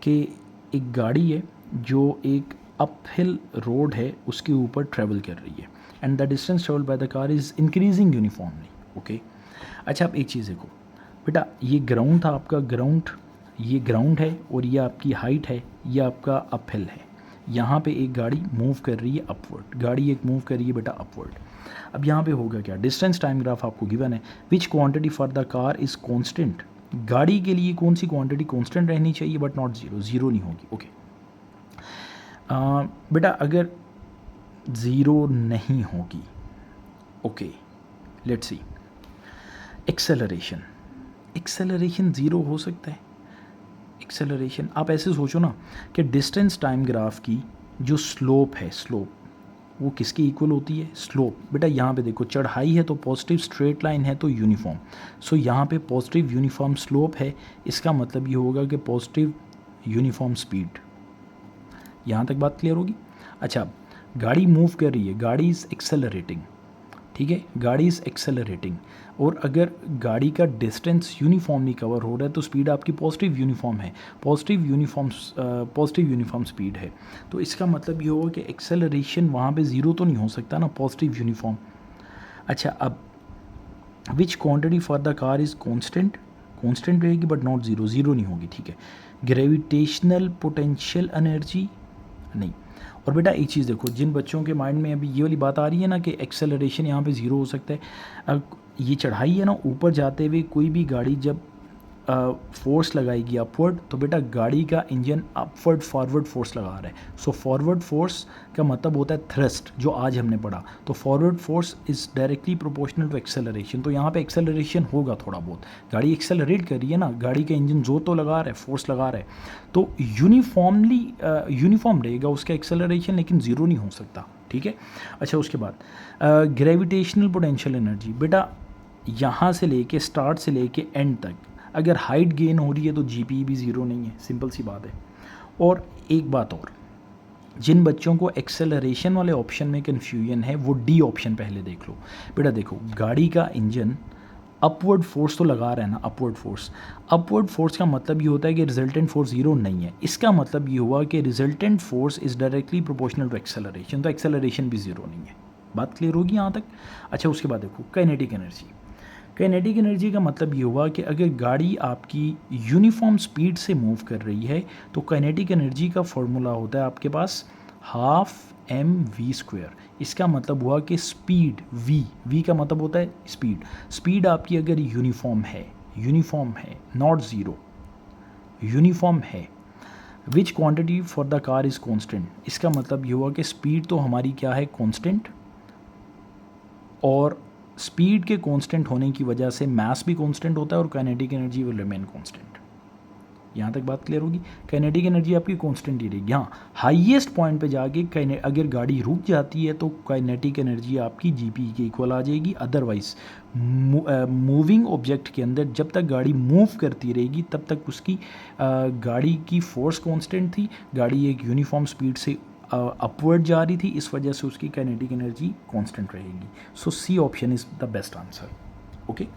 कि एक गाड़ी है जो एक अपहिल रोड है उसके ऊपर ट्रेवल कर रही है, and the distance travelled by the car is increasing uniformly, okay. अच्छा आप एक चीज़ देखो बेटा, ये ग्राउंड था आपका, ग्राउंड ये ग्राउंड है और ये आपकी हाइट है, ये आपका अपहिल है। यहाँ पे एक गाड़ी मूव कर रही है अपवर्ड, गाड़ी एक मूव कर रही है बेटा अपवर्ड। अब यहाँ पे होगा क्या, डिस्टेंस टाइम ग्राफ आपको गिवन है, विच quantity for the car is constant, गाड़ी के लिए कौन सी क्वांटिटी कांस्टेंट रहनी चाहिए बट नॉट ज़ीरो, ज़ीरो नहीं होगी, ओके। बेटा अगर ज़ीरो नहीं होगी, okay, let's see, acceleration zero हो सकता है। एक्सेलरेशन आप ऐसे सोचो ना कि डिस्टेंस टाइम ग्राफ की जो स्लोप है, स्लोप वो किसकी इक्वल होती है, स्लोप। बेटा यहाँ पे देखो चढ़ाई है तो पॉजिटिव स्ट्रेट लाइन है तो यूनिफॉर्म, सो यहाँ पे पॉजिटिव यूनिफॉर्म स्लोप है, इसका मतलब ये होगा कि पॉजिटिव यूनिफॉर्म स्पीड। यहाँ तक बात क्लियर होगी। अच्छा गाड़ी मूव कर रही है, गाड़ी इज़ एक्सेलरेटिंग, ठीक है, गाड़ी इज़ एक्सेलरेटिंग, और अगर गाड़ी का डिस्टेंस यूनिफॉर्मली कवर हो रहा है तो स्पीड आपकी पॉजिटिव यूनिफॉर्म है, पॉजिटिव यूनिफॉर्म स्पीड है, तो इसका मतलब ये होगा कि एक्सेलरेशन वहाँ पे ज़ीरो तो नहीं हो सकता ना, पॉजिटिव यूनिफॉर्म। अच्छा अब विच quantity for the car is constant रहेगी बट नॉट ज़ीरो, ज़ीरो नहीं होगी, ठीक है। ग्रेविटेशनल पोटेंशियल एनर्जी नहीं। और बेटा एक चीज़ देखो, जिन बच्चों के माइंड में अभी ये वाली बात आ रही है ना कि एक्सेलरेशन यहाँ पे ज़ीरो हो सकता है, अब ये चढ़ाई है ना, ऊपर जाते हुए कोई भी गाड़ी जब फोर्स लगाएगी अपवर्ड, तो बेटा गाड़ी का इंजन अपवर्ड फॉरवर्ड फोर्स लगा रहा है, सो फॉरवर्ड फोर्स का मतलब होता है थ्रस्ट, जो आज हमने पढ़ा, तो forward force is directly proportional to acceleration, तो यहाँ पे एक्सेलरेशन होगा थोड़ा बहुत, गाड़ी एक्सेलरेट कर रही है ना, गाड़ी का इंजन जोर तो लगा रहा है, फोर्स लगा रहा है, तो यूनिफॉर्म रहेगा उसका एक्सेलरेशन, लेकिन ज़ीरो नहीं हो सकता, ठीक है। अच्छा उसके बाद ग्रेविटेशनल पोटेंशियल एनर्जी, बेटा यहाँ से लेके स्टार्ट से लेके एंड तक अगर हाइट गेन हो रही है तो GP भी ज़ीरो नहीं है, सिंपल सी बात है। और एक बात और, जिन बच्चों को एक्सेलरेशन वाले ऑप्शन में कन्फ्यूजन है वो D ऑप्शन पहले देख लो। बेटा देखो गाड़ी का इंजन अपवर्ड फोर्स तो लगा रहा है ना, अपवर्ड फोर्स का मतलब ये होता है कि रिजल्टेंट फोर्स ज़ीरो नहीं है, इसका मतलब ये हुआ कि resultant force is directly proportional to acceleration, तो एक्सेलरेशन भी ज़ीरो नहीं है। बात क्लियर होगी यहाँ तक? अच्छा, उसके बाद देखो काइनेटिक एनर्जी। काइनेटिक एनर्जी का मतलब ये हुआ कि अगर गाड़ी आपकी यूनिफॉर्म स्पीड से मूव कर रही है तो काइनेटिक एनर्जी का फॉर्मूला होता है आपके पास ½ mv²। इसका मतलब हुआ कि स्पीड v का मतलब होता है स्पीड आपकी अगर यूनिफॉर्म है नॉट ज़ीरो, यूनिफॉर्म है, विच quantity for the car is constant. इसका मतलब ये हुआ कि स्पीड तो हमारी क्या है, कांस्टेंट, और स्पीड के कांस्टेंट होने की वजह से मास भी कांस्टेंट होता है और kinetic energy will remain constant. यहाँ तक बात क्लियर होगी? काइनेटिक एनर्जी आपकी कांस्टेंट ही रहेगी। हाँ, हाईएस्ट पॉइंट पे जाके अगर गाड़ी रुक जाती है तो काइनेटिक एनर्जी आपकी जीपी के इक्वल आ जाएगी। अदरवाइज मूविंग ऑब्जेक्ट के अंदर जब तक गाड़ी मूव करती रहेगी तब तक उसकी गाड़ी की फोर्स कांस्टेंट थी, गाड़ी एक यूनिफॉर्म स्पीड से अपवर्ड जा रही थी, इस वजह से उसकी काइनेटिक एनर्जी कांस्टेंट रहेगी। So C option is the best answer. Okay,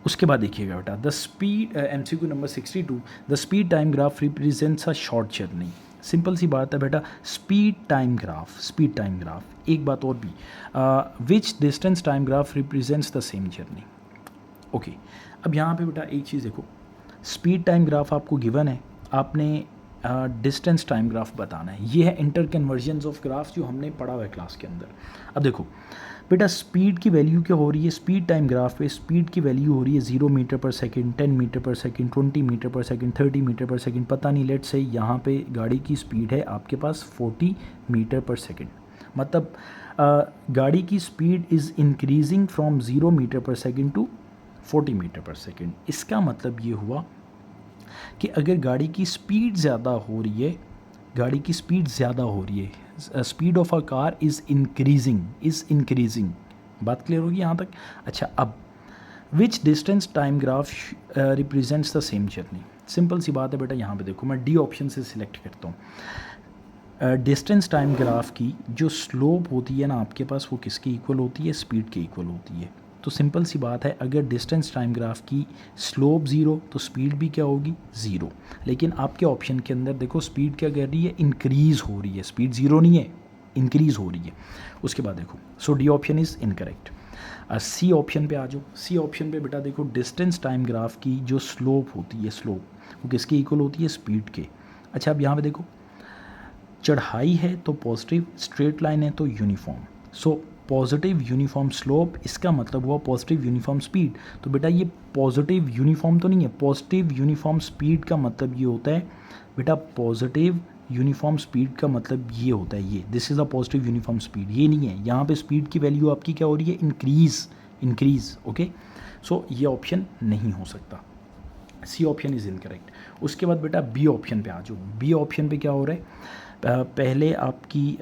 उसके बाद देखिएगा बेटा, the speed MCQ number 62, the speed time graph represents a short journey. Simple सी बात है बेटा, स्पीड टाइम ग्राफ। एक बात और भी, which distance time graph represents the same journey. Okay, अब यहाँ पे बेटा एक चीज़ देखो, स्पीड टाइम ग्राफ आपको गिवन है, आपने डिस्टेंस टाइम ग्राफ बताना है। ये है इंटर कन्वर्जन्स ऑफ ग्राफ जो हमने पढ़ा हुआ है क्लास के अंदर। अब देखो बेटा, स्पीड की वैल्यू क्या हो रही है, स्पीड टाइम ग्राफ पे स्पीड की वैल्यू हो रही है 0 metre per second, 10 metre per second, 20 metre per second, 30 metre per second, पता नहीं, लेट्स से यहाँ पे गाड़ी की स्पीड है आपके पास 40 मीटर पर सेकंड। मतलब गाड़ी की speed is increasing from 0 metre per second to 40 metre per second. इसका मतलब ये हुआ कि अगर गाड़ी की स्पीड ज़्यादा हो रही है, speed of a car is increasing. बात क्लियर होगी यहाँ तक? अच्छा, अब which distance time graph represents the same journey. Simple सी बात है बेटा, यहाँ पे देखो मैं डी ऑप्शन से सिलेक्ट करता हूँ। डिस्टेंस टाइम ग्राफ की जो स्लोप होती है ना आपके पास, वो किसके इक्वल होती है, स्पीड के इक्वल होती है। तो सिंपल सी बात है, अगर डिस्टेंस टाइम ग्राफ की स्लोप ज़ीरो तो स्पीड भी क्या होगी, ज़ीरो। लेकिन आपके ऑप्शन के अंदर देखो स्पीड क्या कर रही है, इंक्रीज़ हो रही है, स्पीड ज़ीरो नहीं है, इंक्रीज़ हो रही है। उसके बाद देखो, so D option is incorrect. C option पे आ जाओ। सी ऑप्शन पे बेटा देखो, डिस्टेंस टाइम ग्राफ की जो स्लोप होती है, वो किसके इक्वल होती है, स्पीड के। अच्छा, अब यहाँ पे देखो, चढ़ाई है तो पॉजिटिव, स्ट्रेट लाइन है तो uniform. So positive uniform slope, इसका मतलब हुआ पॉजिटिव यूनिफॉर्म स्पीड। तो बेटा ये पॉजिटिव यूनिफॉर्म तो नहीं है, पॉजिटिव यूनिफॉर्म स्पीड का मतलब ये होता है बेटा, पॉजिटिव यूनिफॉर्म स्पीड का मतलब ये होता है, ये this is a positive uniform speed. ये नहीं है, यहाँ पे स्पीड की वैल्यू आपकी क्या हो रही है, इंक्रीज़। ओके, सो ये ऑप्शन नहीं हो सकता। C option is incorrect. उसके बाद बेटा बी ऑप्शन पे आ जाओ। बी ऑप्शन पे क्या हो रहा है, पहले आपकी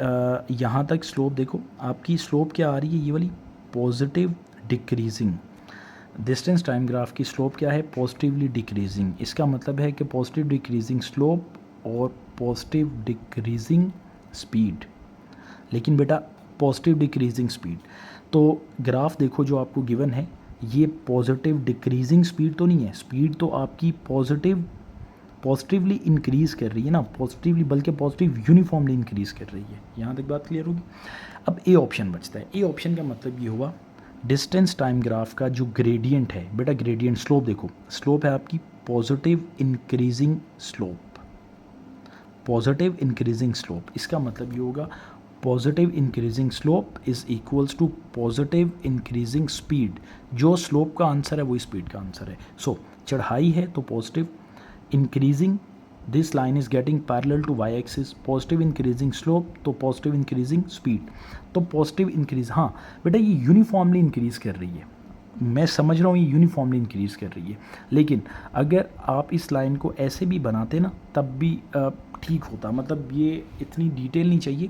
यहाँ तक स्लोप देखो, आपकी स्लोप क्या आ रही है, ये वाली positive decreasing. Distance time graph की स्लोप क्या है, पॉजिटिवली डिक्रीजिंग। इसका मतलब है कि पॉजिटिव डिक्रीजिंग स्लोप और पॉजिटिव डिक्रीजिंग स्पीड। लेकिन बेटा पॉजिटिव डिक्रीजिंग स्पीड, तो ग्राफ देखो जो आपको गिवन है, ये पॉजिटिव डिक्रीजिंग स्पीड तो नहीं है, स्पीड तो आपकी पॉजिटिवली इंक्रीज़ कर रही है ना, पॉजिटिवली, बल्कि पॉजिटिव यूनिफॉर्मली इंक्रीज़ कर रही है। यहाँ तक बात क्लियर होगी? अब ए ऑप्शन बचता है। ए ऑप्शन का मतलब ये हुआ, डिस्टेंस टाइम ग्राफ का जो ग्रेडियंट है बेटा, ग्रेडियंट स्लोप देखो, स्लोप है आपकी पॉजिटिव इंक्रीजिंग स्लोप। इसका मतलब ये होगा, positive increasing slope is equals to positive increasing speed. जो स्लोप का आंसर है वही स्पीड का आंसर है। सो चढ़ाई है तो positive increasing, this line is getting parallel to Y axis, positive increasing slope तो पॉजिटिव इंक्रीजिंग स्पीड। तो पॉजिटिव इंक्रीज, हाँ बेटा ये यूनिफॉर्मली इंक्रीज़ कर रही है, मैं समझ रहा हूँ ये यूनिफॉर्मली इंक्रीज़ कर रही है। लेकिन अगर आप इस लाइन को ऐसे भी बनाते ना तब भी ठीक होता, मतलब ये इतनी डिटेल नहीं चाहिए।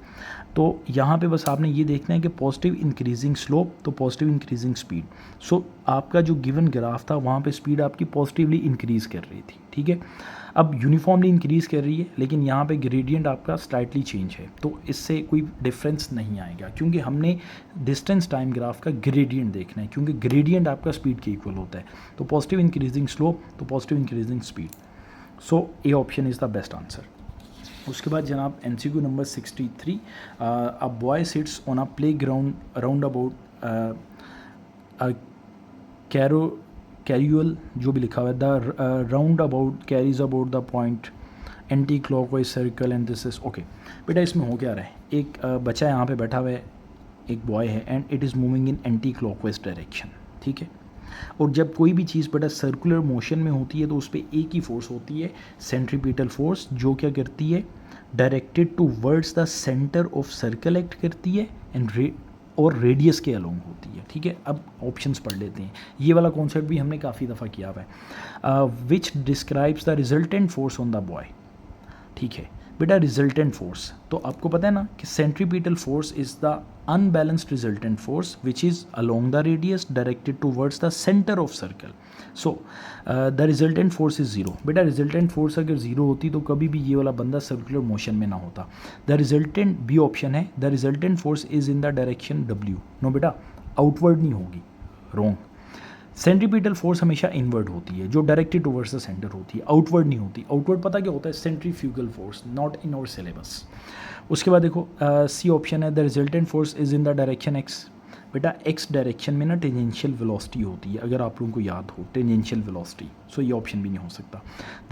तो यहाँ पे बस आपने ये देखना है कि पॉजिटिव इंक्रीजिंग स्लोप तो पॉजिटिव इंक्रीजिंग स्पीड। सो आपका जो गिवन ग्राफ था वहाँ पे स्पीड आपकी पॉजिटिवली इंक्रीज़ कर रही थी, ठीक है। अब यूनिफॉर्मली इंक्रीज़ कर रही है, लेकिन यहाँ पे ग्रेडियंट आपका स्लाइटली चेंज है, तो इससे कोई डिफरेंस नहीं आएगा, क्योंकि हमने डिस्टेंस टाइम ग्राफ का ग्रेडियंट देखना है, क्योंकि ग्रेडियंट आपका स्पीड के इक्वल होता है। तो पॉजिटिव इंक्रीजिंग स्लोप तो positive increasing speed. So A option is the best answer. उसके बाद जनाब MCQ number 63, a boy sits on a playground around about carousel जो भी लिखा हुआ है, the roundabout carries about the point anticlockwise circle and this is okay. बेटा इसमें हो क्या रहा है, एक बच्चा यहाँ पे बैठा हुआ है, एक बॉय है and it is moving in anti clock wise direction, ठीक है। और जब कोई भी चीज़ बेटा सर्कुलर मोशन में होती है तो उस पर एक ही फोर्स होती है, सेंट्रीपिटल फोर्स, जो क्या करती है, directed towards the centre of circle act करती है एंड और रेडियस के अलोंग होती है, ठीक है। अब ऑप्शंस पढ़ लेते हैं, ये वाला कॉन्सेप्ट भी हमने काफ़ी दफ़ा किया हुआ है। Which describes the resultant force on the boy, ठीक है। बेटा रिजल्टेंट फोर्स तो आपको पता है ना कि centripetal force is the unbalanced resultant force which is along the radius directed towards the centre of circle. So the resultant force is zero. बेटा रिजल्टेंट फोर्स अगर ज़ीरो होती तो कभी भी ये वाला बंदा सर्कुलर मोशन में ना होता। द रिजल्टेंट बी ऑप्शन है, the resultant force is in the direction W. No बेटा आउटवर्ड नहीं होगी, रॉन्ग। सेंट्रीपिटल फोर्स हमेशा इनवर्ड होती है, जो डायरेक्टेड टुवर्ड्स द सेंटर होती है, आउटवर्ड नहीं होती। आउटवर्ड पता क्या होता है, centrifugal force, not in our syllabus. उसके बाद देखो सी ऑप्शन है, the resultant force is in the direction X. बेटा एक्स डायरेक्शन में ना टेंजेंशियल वेलोसिटी होती है, अगर आप लोगों को याद हो टेंजेंशियल वेलोसिटी, सो ये ऑप्शन भी नहीं हो सकता।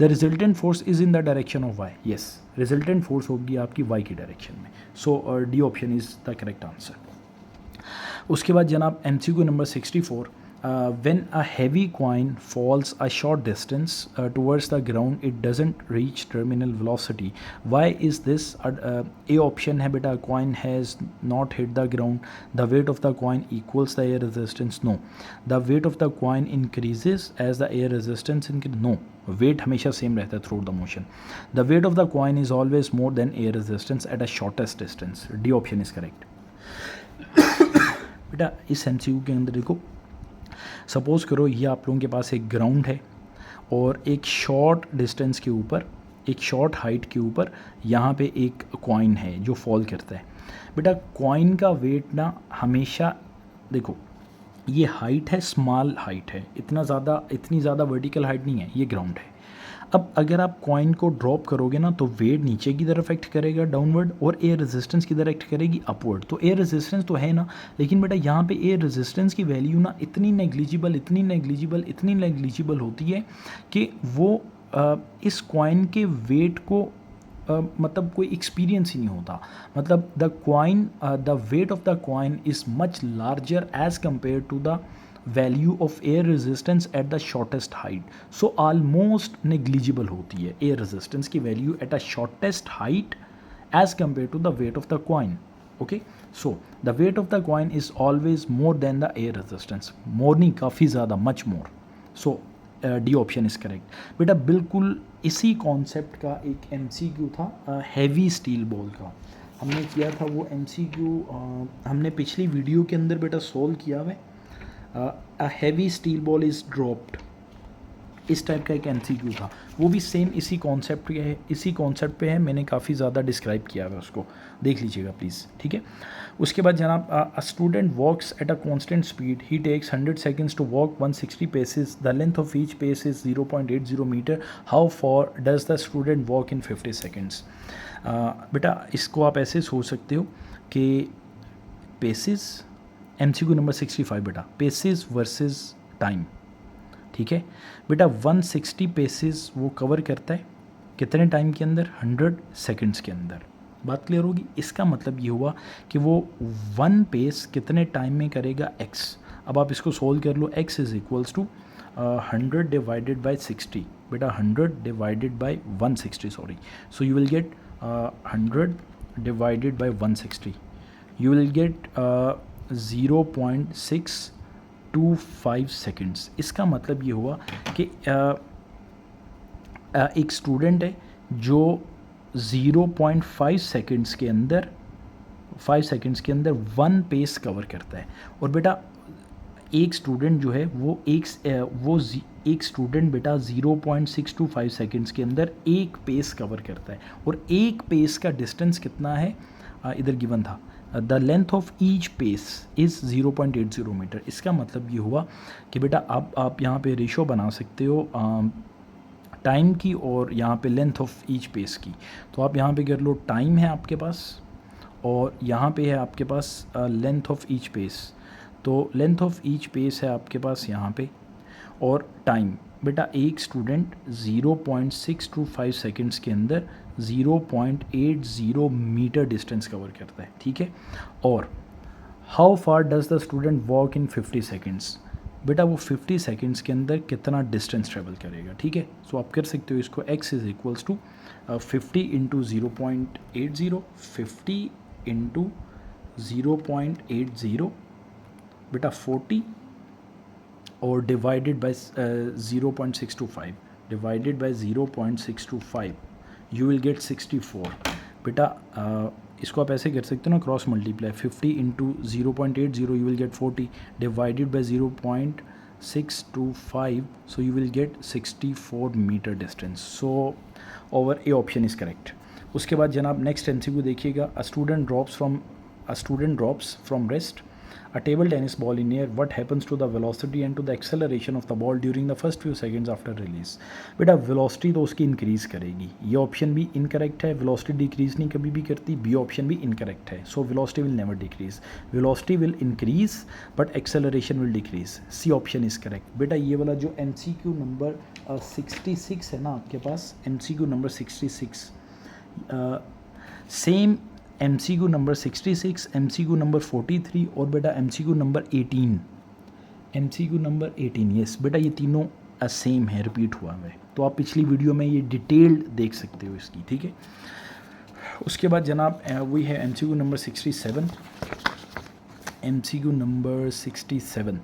The resultant force is in the direction of Y, yes resultant force होगी आपकी वाई की डायरेक्शन में, so D option is the correct answer. उसके बाद जनाब MCQ number 64, when a heavy coin falls a short distance towards the ground, it doesn't reach terminal velocity. Why is this? A option है बेटा, coin has not hit the ground. The weight of the coin equals the air resistance. No. The weight of the coin increases as the air resistance increases. No. Weight हमेशा same रहता है throughout the motion. The weight of the coin is always more than air resistance at a shortest distance. D option is correct. बेटा इस MCQ के अंदर देखो, suppose करो ये आप लोगों के पास एक ग्राउंड है और एक शॉर्ट डिस्टेंस के ऊपर, एक शॉर्ट हाइट के ऊपर यहाँ पे एक कॉइन है जो फॉल करता है। बेटा कॉइन का वेट ना हमेशा, देखो ये हाइट है, स्मॉल हाइट है, इतनी ज़्यादा वर्टिकल हाइट नहीं है, ये ग्राउंड है। अब अगर आप कॉइन को ड्रॉप करोगे ना तो वेट नीचे की तरफ एक्ट करेगा डाउनवर्ड, और एयर रेजिस्टेंस की तरफ एक्ट करेगी अपवर्ड। तो एयर रेजिस्टेंस तो है ना, लेकिन बेटा यहाँ पे एयर रेजिस्टेंस की वैल्यू ना इतनी नेग्लिजिबल होती है कि वो इस कॉइन के वेट को मतलब कोई एक्सपीरियंस ही नहीं होता। मतलब the weight of the coin is much larger as compare to the value of air resistance at the shortest height. So almost negligible होती है एयर रेजिस्टेंस की वैल्यू at a shortest height as compare to the weight of the coin. Okay, so the weight of the coin is always more than the air resistance, more नहीं, काफ़ी ज़्यादा, much more. So D option is correct. बेटा बिल्कुल इसी concept का एक MCQ था heavy steel ball का, हमने किया था वो MCQ, हमने पिछली वीडियो के अंदर बेटा सोल्व किया हुआ है। A heavy steel ball is dropped, इस टाइप का एक MCQ था, वो भी सेम इसी कॉन्सेप्ट पे है, मैंने काफ़ी ज़्यादा डिस्क्राइब किया है उसको, देख लीजिएगा प्लीज़, ठीक है। उसके बाद जनाब a student walks at a constant speed, he takes 100 seconds to walk 160 paces, the length of each pace is 0.80 metre, how far does the student walk in 50 seconds. बेटा इसको आप ऐसे सोच सकते हो कि पेसेस, MCQ नंबर 65 बेटा, pieces versus time, ठीक है। बेटा 160 पेसेस वो कवर करता है कितने टाइम के अंदर, 100 सेकंड्स के अंदर। बात क्लियर होगी, इसका मतलब ये हुआ कि वो 1 पेस कितने टाइम में करेगा, x। अब आप इसको सोल्व कर लो, x is equals to 100 divided by 60, बेटा 100 divided by 160, sorry, so you will get 100 divided by 160, you will get 0.625 seconds. इसका मतलब ये हुआ कि एक स्टूडेंट है जो 0.5 सेकेंड्स के अंदर 1 पेस कवर करता है। और बेटा एक स्टूडेंट जो है वो एक स्टूडेंट बेटा 0.625 सेकेंड्स के अंदर एक पेस कवर करता है, और एक पेस का डिस्टेंस कितना है, इधर गिवन था, the length of each pace is 0.80 metre. इसका मतलब ये हुआ कि बेटा आप यहाँ पे रेशो बना सकते हो टाइम की और यहाँ पे लेंथ ऑफ ईच पेस की। तो आप यहाँ पे कर लो, टाइम है आपके पास और यहाँ पे है आपके पास लेंथ ऑफ ईच पेस। तो लेंथ ऑफ ईच पेस है आपके पास यहाँ पे और टाइम। बेटा एक स्टूडेंट 0.625 सेकेंड्स के अंदर 0.80 मीटर डिस्टेंस कवर करता है, ठीक है। और how far does the student walk in 50 seconds, बेटा वो 50 सेकेंड्स के अंदर कितना डिस्टेंस ट्रेवल करेगा, ठीक है। सो आप कर सकते हो इसको, x is equals to 50 into 0.80, 50 into 0.80 बेटा 40 और divided by 0.625, divided by 0.625 you will get 64। बेटा इसको आप ऐसे कर सकते हो ना, cross multiply, 50 into 0.80 you will get 40 divided by 0.625 so you will get 64 metre distance. So our A option is correct. उसके बाद जनाब नेक्स्ट एमसीक्यू देखिएगा, a student drops from rest a table tennis ball in air, what happens to the velocity and to the acceleration of the ball during the first few seconds after release। बेटा velocity तो उसकी increase करेगी, ये option भी incorrect है, velocity decrease नहीं कभी भी करती, बी ऑप्शन भी इनकरेक्ट है। सो velocity will never decrease, velocity will increase but acceleration will decrease, C option is correct. बेटा ये वाला जो MCQ नंबर 66 है ना आपके पास, MCQ number 66 same MCQ number 66, MCQ number 43 और बेटा MCQ number 18, MCQ number 18, yes बेटा ये तीनों सेम है, रिपीट हुआ है। तो आप पिछली वीडियो में ये डिटेल्ड देख सकते हो इसकी, ठीक है। उसके बाद जनाब वही है MCQ number 67, MCQ number 67,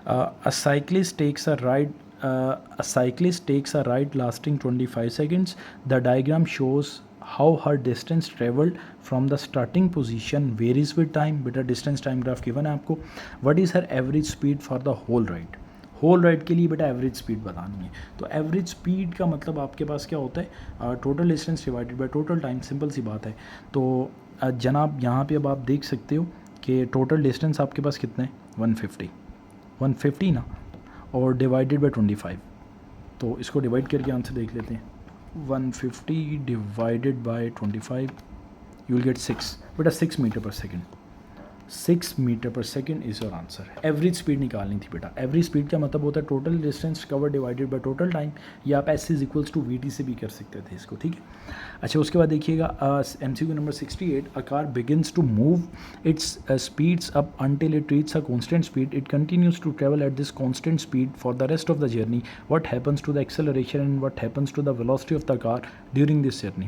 a cyclist takes a ride lasting 25 seconds. The diagram shows how her distance traveled from the starting position varies with time। बेटा डिस्टेंस टाइम ग्राफ गिवन है आपको। What is her average speed for the whole ride? Whole ride के लिए बेटा average speed बतानी है। तो average speed का मतलब आपके पास क्या होता है, total distance divided by total time, simple सी बात है। तो जनाब यहाँ पे अब आप देख सकते हो कि टोटल डिस्टेंस आपके पास कितना है, 150 ना, और डिवाइडेड बाय 25। तो इसको डिवाइड करके आंसर देख लेते हैं, 150 divided by 25 you will get 6, बेटा 6 metre per second, 6 metre per second is your answer. Average speed निकालनी थी बेटा। एवरेज स्पीड का मतलब होता है total distance cover divided by total time, या आप S is equals to VT से भी कर सकते थे इसको, ठीक है। अच्छा उसके बाद देखिएगा MCQ number 68, a car begins to move its speeds up until it reach a constant speed, it continues to travel at this constant speed for the rest of the journey, what happens to the acceleration and what happens to the velocity of the car during this journey.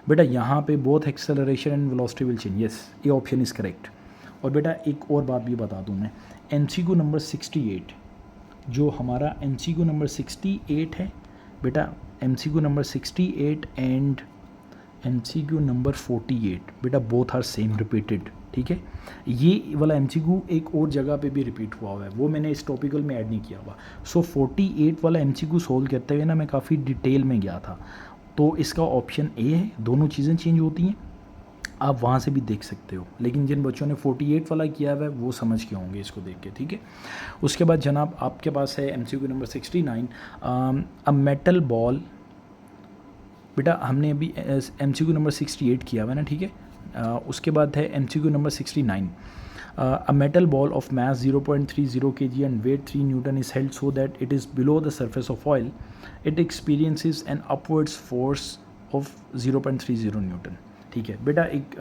बेटा यहाँ पे both acceleration and velocity will change, yes ये option is correct. और बेटा एक और बात भी बता दूं मैं, MCQ नंबर 68 जो हमारा MCQ नंबर 68 है बेटा, MCQ number 68 and MCQ number 48 बेटा बोथ आर सेम रिपीटेड, ठीक है। ये वाला MCQ एक और जगह पे भी रिपीट हुआ है, वो मैंने इस टॉपिकल में ऐड नहीं किया हुआ। सो 48 वाला MCQ सोल्व करते हुए ना मैं काफ़ी डिटेल में गया था, तो इसका ऑप्शन ए है, दोनों चीज़ें चेंज होती हैं, आप वहाँ से भी देख सकते हो। लेकिन जिन बच्चों ने 48 वाला किया हुआ है वो समझ के होंगे इसको देख के, ठीक है। उसके बाद जनाब आपके पास है MCQ number 69, a metal ball, बेटा हमने अभी MCQ नंबर 68 किया हुआ है ना, ठीक है। उसके बाद है MCQ number 69, a metal ball of mass 0.30 kg and weight 3 Newton is held so that it is below the surface of oil. It experiences an upwards force of 0.30 Newton। ठीक है बेटा, एक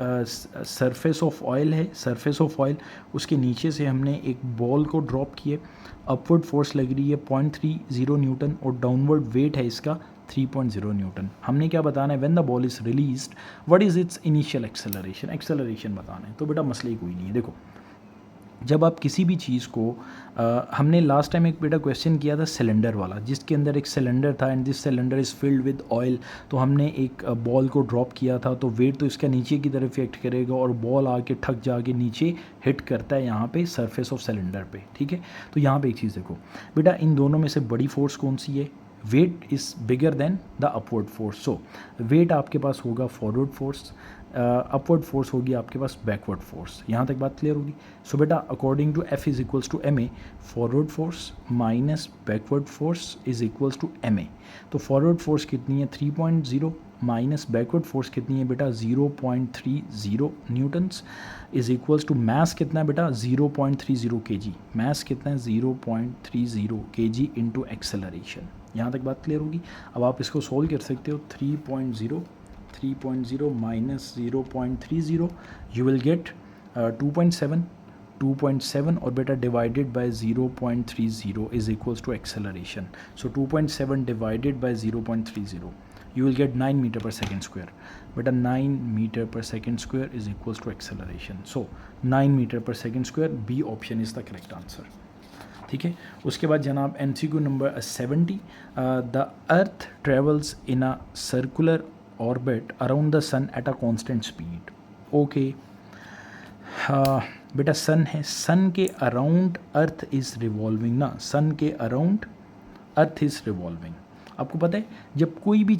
सरफेस ऑफ ऑयल है, surface of oil, उसके नीचे से हमने एक बॉल को ड्रॉप किए, अपवर्ड फोर्स लग रही है 0.30 न्यूटन और डाउनवर्ड वेट है इसका 3.0 न्यूटन। हमने क्या बताना है, when the ball is released what is it's initial acceleration, acceleration बताना है। तो बेटा मसले ही कोई नहीं है। देखो जब आप किसी भी चीज़ को हमने लास्ट टाइम एक बेटा क्वेश्चन किया था सिलेंडर वाला, जिसके अंदर एक सिलेंडर था and this cylinder is filled with oil, तो हमने एक बॉल को ड्रॉप किया था, तो वेट तो इसका नीचे की तरफ एक्ट करेगा और बॉल आके ठक जाके नीचे हिट करता है यहाँ पे सरफेस ऑफ सिलेंडर पे, ठीक है। तो यहाँ पे एक चीज़ देखो बेटा, इन दोनों में से बड़ी फोर्स कौन सी है, weight is bigger than the upward force. So weight आपके पास होगा फॉरवर्ड फोर्स, अपवर्ड फोर्स होगी आपके पास बैकवर्ड फोर्स। यहाँ तक बात क्लियर होगी। सो बेटा according to F is equals to ma, forward force minus backward force is equals to ma। तो फॉरवर्ड फोर्स कितनी है 3.0 माइनस बैकवर्ड फोर्स कितनी है बेटा 0.30 newtons is equals to mass कितना है बेटा 0.30 kg। मैस कितना है 0.30 kg इंटू एक्सेलरेशन। यहाँ तक बात क्लियर होगी। अब आप इसको सोल्व कर सकते हो 3.0 माइनस 0.30 यू विल गेट 2.7 और बेटा divided by 0.30 is equals to acceleration. So 2.7 divided by 0.30 you will get 9 meter per second square. But 9 meter per second square is equals to acceleration. So 9 meter per second square, B option is the correct answer. ठीक है। उसके बाद जनाब MCQ number 70, the earth travels in a circular orbit around the sun at a constant speed. Okay. बेटा सन है, सन के around earth is revolving ना, सन के अराउंड अर्थ इज़ रिवॉल्विंग। आपको पता है जब कोई भी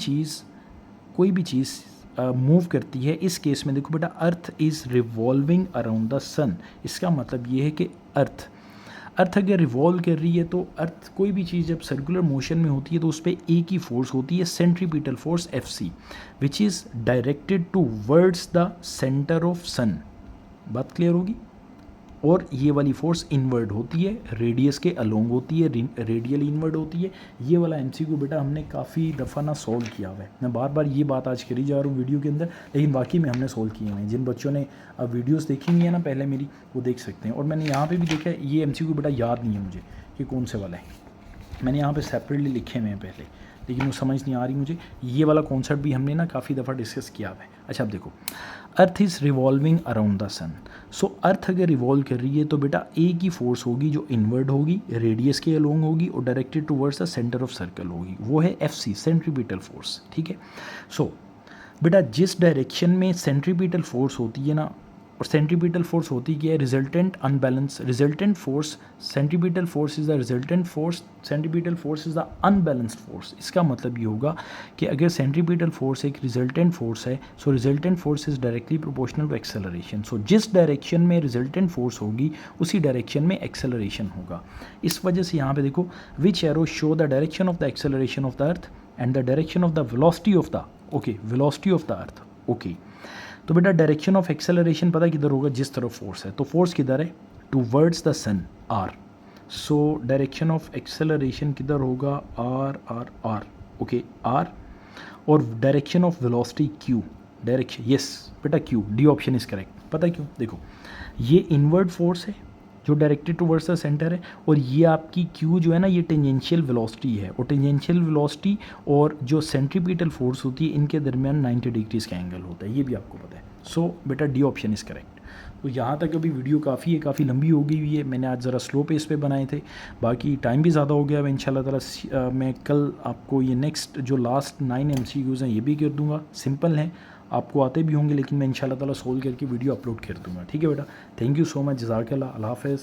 चीज़ मूव करती है, इस केस में देखो बेटा earth is revolving around the sun. इसका मतलब ये है कि अर्थ अगर रिवॉल्व कर रही है तो अर्थ कोई भी चीज़ जब सर्कुलर मोशन में होती है तो उस पर एक ही फोर्स होती है, centripetal force Fc, which is directed towards the centre of sun. बात क्लियर होगी। और ये वाली फोर्स इनवर्ड होती है, रेडियस के अलोंग होती है, रेडियल इनवर्ड होती है। ये वाला MCQ बेटा हमने काफ़ी दफ़ा ना सोल्व किया हुआ है। मैं बार बार ये बात आज करी जा रहा हूँ वीडियो के अंदर, लेकिन वाकई में हमने सोल्व किए हुए हैं। जिन बच्चों ने वीडियोस देखी हुई है ना पहले मेरी, वो देख सकते हैं। और मैंने यहाँ पे भी देखा है, ये MCQ बेटा याद नहीं है मुझे कि कौन से वाला है, मैंने यहाँ पे सेपरेटली लिखे हुए हैं पहले, लेकिन वो समझ नहीं आ रही मुझे। ये वाला कॉन्सेप्ट भी हमने ना काफ़ी दफ़ा डिस्कस किया हुआ है। अच्छा अब देखो, earth is revolving around the sun. So earth अगर रिवॉल्व कर रही है तो बेटा एक ही फोर्स होगी जो इनवर्ड होगी, रेडियस के अलोंग होगी और directed towards the centre of circle होगी, वो है Fc, सेंट्रीपिटल फोर्स। ठीक है। सो बेटा जिस डायरेक्शन में सेंट्रीपिटल फोर्स होती है ना, और सेंट्रीपिटल फोर्स होती क्या है, resultant unbalance, resultant force, centripetal force is the resultant force, centripetal force is the unbalanced force. इसका मतलब ये होगा कि अगर सेंट्रीपिटल फोर्स एक रिजल्टेंट फोर्स है, so resultant force is directly proportional to acceleration. So जिस डायरेक्शन में रिजल्टेंट फोर्स होगी उसी डायरेक्शन में एक्सेलरेशन होगा। इस वजह से यहाँ पे देखो, which arrow show the direction of the acceleration of the earth and the direction of the velocity of the velocity of the earth. Okay, तो बेटा डायरेक्शन ऑफ एक्सेलरेशन पता किधर होगा, जिस तरफ फोर्स है, तो फोर्स किधर है, towards the sun, R. So direction of acceleration किधर होगा, R R R. Okay R. और direction of velocity Q, direction yes बेटा Q, D option is correct. पता क्यों, देखो ये इनवर्ड फोर्स है जो डायरेक्टेड टूवर्ड्स द सेंटर है, और ये आपकी क्यू जो है ना, ये टेंजेंशियल वेलोसिटी है, और टेंजेंशियल वेलोसिटी और जो सेंट्रीपिटल फोर्स होती है इनके दरमियान 90 डिग्रीज का एंगल होता है, ये भी आपको पता है। सो बेटा डी ऑप्शन इज़ करेक्ट। तो यहाँ तक अभी वीडियो काफ़ी है, काफ़ी लंबी हो गई हुई है, मैंने आज ज़रा स्लो पेस पे बनाए थे, बाकी टाइम भी ज़्यादा हो गया है। इंशाल्लाह ताला मैं कल आपको ये नेक्स्ट जो लास्ट 9 MCQs हैं ये भी कर दूँगा, सिंपल हैं, आपको आते भी होंगे, लेकिन मैं इंशाल्लाह ताला सोल्व करके वीडियो अपलोड कर दूँगा। ठीक है बेटा, थैंक यू सो मच, जज़ाकल्लाह, अल्लाह हाफ़िज़।